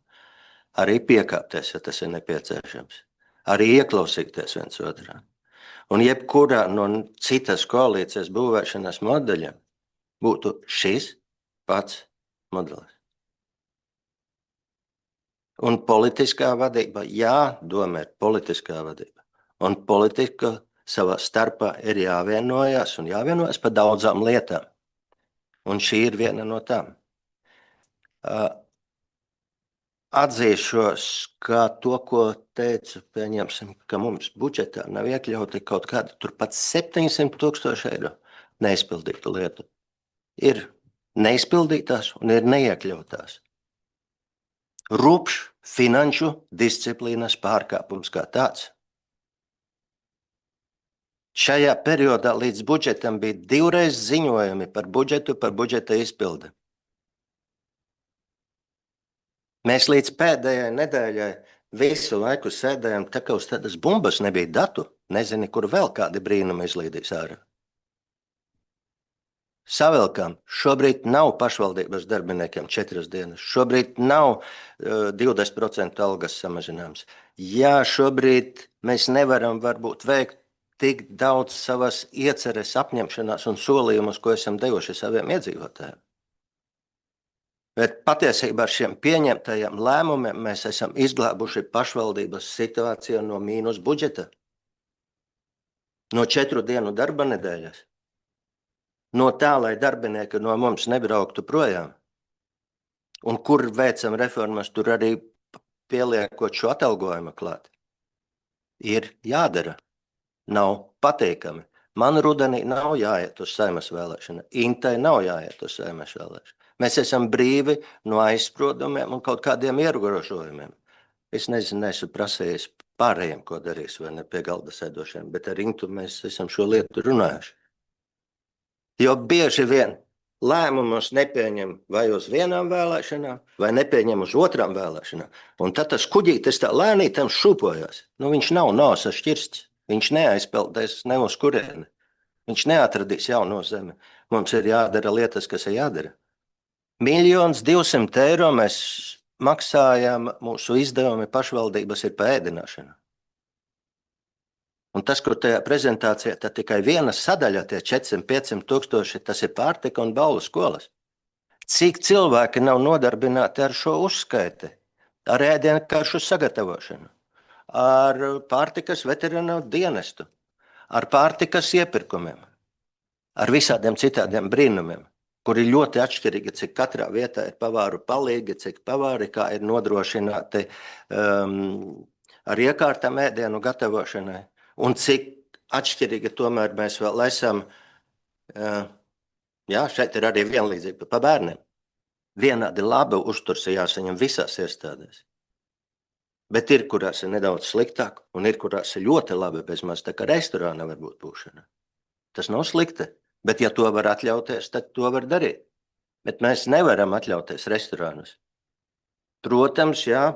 Arī piekāpties, ja tas ir nepieciešams. Arī ieklausīties viens otrā. Un jebkurā no citas koalīcijas būvēšanas modeļiem būtu šis pats modelis. Un politiskā vadība, jādomā ir politiskā vadība. Un politika savā starpā ir jāvienojas un jāvienojas par daudzām lietām. Un šī ir viena no tām. Atzīšos, ka to, ko teicu, pieņemsim, ka mums budžetā nav iekļauti kaut kādi turpat 700 000 eiro neizpildītu lietu. Ir neizpildītās un ir neiekļautās. Rupšs finanšu disciplīnas pārkāpums kā tāds. Šajā periodā līdz budžetam bija 2 reizes ziņojumi par budžeta izpildi. Mēs līdz pēdējai nedēļai Visu laiku sēdējām tā kā uz tādas bumbas, nebija datu, nezini, kur vēl kādi brīnumi izlīdīs ārā. Savilkām, šobrīd nav pašvaldības darbiniekiem 4 dienas, šobrīd nav 20% algas samazinājums. Jā, šobrīd mēs nevaram varbūt veikt tik daudz savas ieceres, apņemšanās un solījumus, ko esam devuši saviem iedzīvotājiem. Bet patiesībā ar šiem pieņemtajiem lēmumiem mēs esam izglābuši pašvaldības situāciju no mīnus budžeta, no 4 dienu darba nedēļas. No tā, lai darbinieki no mums nebrauktu projām. Un kur veicam reformas, tur arī pieliekot šo atalgojumu klāt. Ir jādara. Nav patīkami. Man rudenī nav jāiet uz Saeimas vēlēšana. Intai nav jāiet uz Saeimas vēlēšana. Mēs esam brīvi no aizspriedumiem un kaut kādiem ierobežojumiem. Es nezinu, neesmu prasījis pārējiem, ko darīs vai ne pie galda sēdošiem, bet ar Intu mēs esam šo lietu runājuši. Jo bieži vien lēmumus nepieņem vai uz vienām vēlēšanām, vai nepieņem uz otrām vēlēšanām. Un tad tas kuģītis tā lēnītam šūpojās. Viņš nav nosa šķirsts, viņš neaizpeldēs ne uz kurieni. Viņš neatradīs jauno zemi. Mums ir jādara lietas, kas ir jādara. 1 200 000 eiro mēs maksājam, mūsu izdevumi pašvaldības ir par ēdināšanu. Un tas, kur tajā prezentācijā, tad tikai viena sadaļa, tie 400–500 tūkstoši, tas ir pārtika un balvu skolas. Cik cilvēki nav nodarbināti ar šo uzskaiti, ar ēdienkaršu sagatavošanu, ar pārtikas veterināru dienestu, ar pārtikas iepirkumiem, ar visādiem citādiem brīnumiem, kuri ļoti atšķirīgi, cik katrā vietā ir pavāru palīgi, cik pavāri, kā ir nodrošināti ar iekārtām ēdienu gatavošanai. Un cik atšķirīgi tomēr mēs vēl esam, jā, šeit ir arī vienlīdzība pa bērniem. Vienādi labi uzturs ir jāsaņem visās iestādēs. Bet ir, kurās ir nedaudz sliktāk, un ir, kurās ir ļoti labi, bezmaz tā kā restorāna var būt būšana. Tas nav slikti, bet ja to var atļauties, tad to var darīt. Bet mēs nevaram atļauties restorānus. Protams, jā,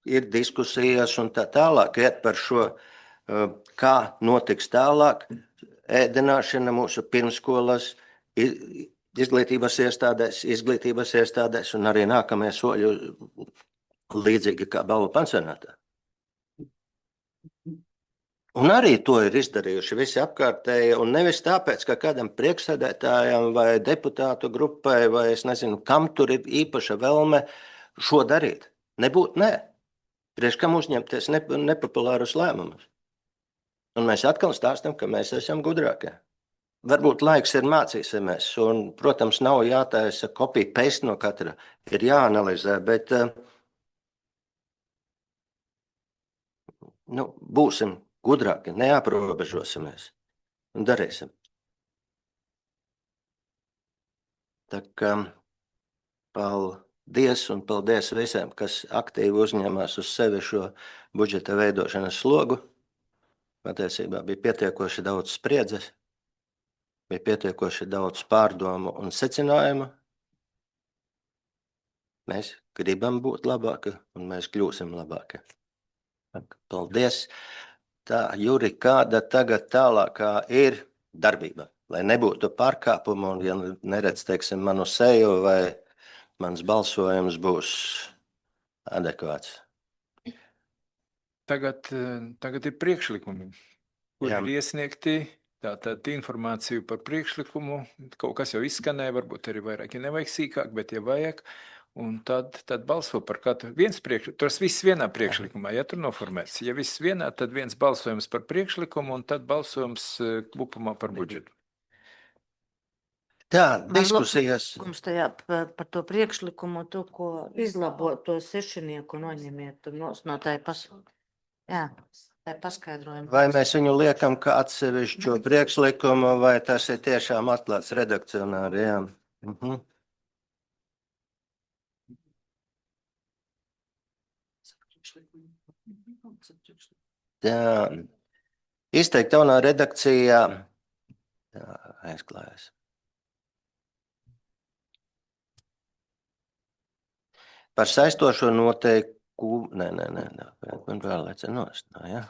ir diskusijas un tā tālāk iet par šo, kā notiks tālāk ēdināšana mūsu pirmskolas, izglītības iestādēs un arī nākamie soļi līdzīgi kā balvu pansionātā. Un arī to ir izdarījuši visi apkārtēji, un nevis tāpēc, ka kādam priekšsēdētājam vai deputātu grupai, vai es nezinu, kam tur ir īpaša vēlme šo darīt. Nebūt, nē. Priekš kam uzņemties nepopulārus lēmumus. Un mēs atkal stāstam, ka mēs esam gudrākie. Varbūt laiks ir mācīsimies, un, protams, nav jātaisa copy-paste no katra, ir jāanalizē, bet būsim gudrāki, neaprobežosimies un darīsim. Tā kā paldies un paldies visiem, kas aktīvi uzņēmās uz sevi šo budžeta veidošanas slogu. Patiesībā bija pietiekoši daudz spriedzes, bija pietiekoši daudz pārdomu un secinājumu. Mēs gribam būt labāki un mēs kļūsim labāki. Paldies! Tā, Juri, kāda tagad tālākā ir darbība? Lai nebūtu pārkāpumu un, ja neredz, teiksim, manu seju vai mans balsojums būs adekvāts. Tagad ir priekšlikumi, kur ir iesniegti tātad informāciju par priekšlikumu. Kaut kas jau izskanēja, varbūt arī vairāk, ja nevajag sīkāk, bet ja vajag. Un tad balso par katru. Tas viss vienā priekšlikumā, ja tur noformēts. Ja viss vienā, tad viens balsojums par priekšlikumu un tad balsojums kopumā par budžetu. Tā, diskusijas. Mums tajā par to priekšlikumu, to, ko izlabot, to sešinieku noņemiet no tā pasauli. Jā, tā paskaidrojuma. Vai mēs viņu liekam kā atsevišķo priekšlikumu, vai tas ir tiešām atklāts redakcionāri, jā. Tā, izteikt jaunā redakcijā, tā, aizklājas. Par saistošo noteikumu Nē, man vēlēts nost, jā.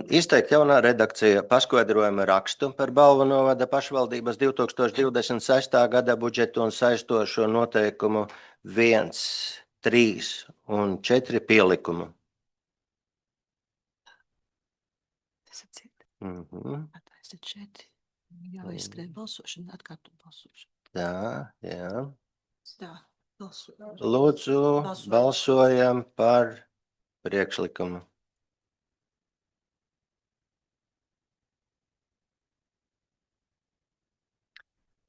Izteikt jaunā redakcija paskaidrojuma rakstu par Balvu novada pašvaldības 2026. gada budžetu un saistošo noteikumu 1, 3 un 4 pielikumu. Attaisiet šeit. Jāizskrien balsošana, atkārtot balsošanu. Tā, jā. Tā, balsošana. Lūdzu, balsojam par priekšlikumu.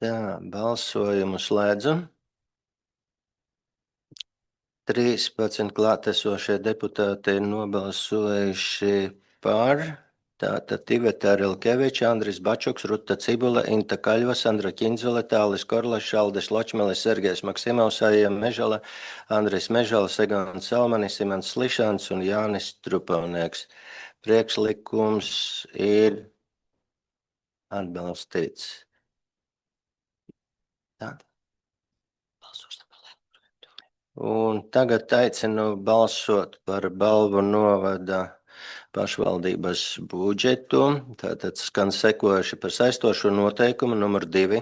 Tā, balsojumu slēdzam. 13 klātesošie deputāti ir nobalsojuši par. Tātad Iveta Rilkeviča, Andris Bačuks, Ruta Cibula, Inta Kaļva, Sandra Ķindzule, Tālis Korlašs, Aldis Ločmelis, Sergejs Maksimovs, Aija Mežala, Andris Mežalis, Egons Salmanis, Imants Slišans un Jānis Trupavnieks. Priekšlikums ir atbalstīts. Tā. Un tagad aicinu balsot par Balvu novada pašvaldības budžetu. Tātad skan sekojuši par saistošo noteikumu numur 2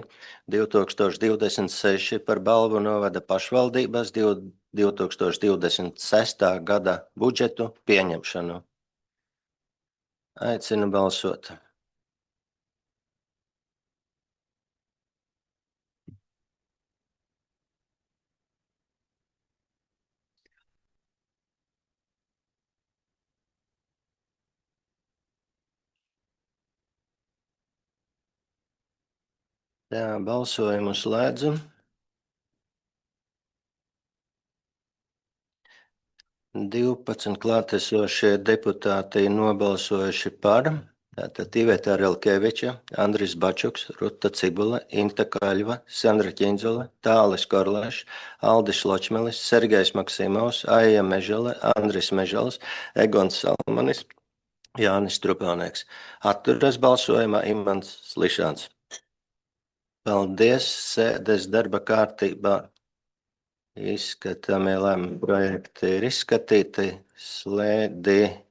2026 par Balvu novada pašvaldības 2026. gada budžetu pieņemšanu. Aicinu balsot. Jā, balsojumu slēdzam. 12 klātesošie deputāti nobalsojuši par. Tātad Iveta Rilkeviča, Andris Bačuks, Ruta Cibula, Inta Kaļva, Sandra Ķindzule, Tālis Korlašs, Aldis Ločmelis, Sergejs Maksimovs, Aija Mežale, Andris Mežalis, Egons Salmanis, Jānis Trupavnieks. Atturas balsojumā Imants Slišans. Paldies, sēdes darba kārtībā. Izskatāmie lēmumi projekti ir izskatīti. Slēdzam.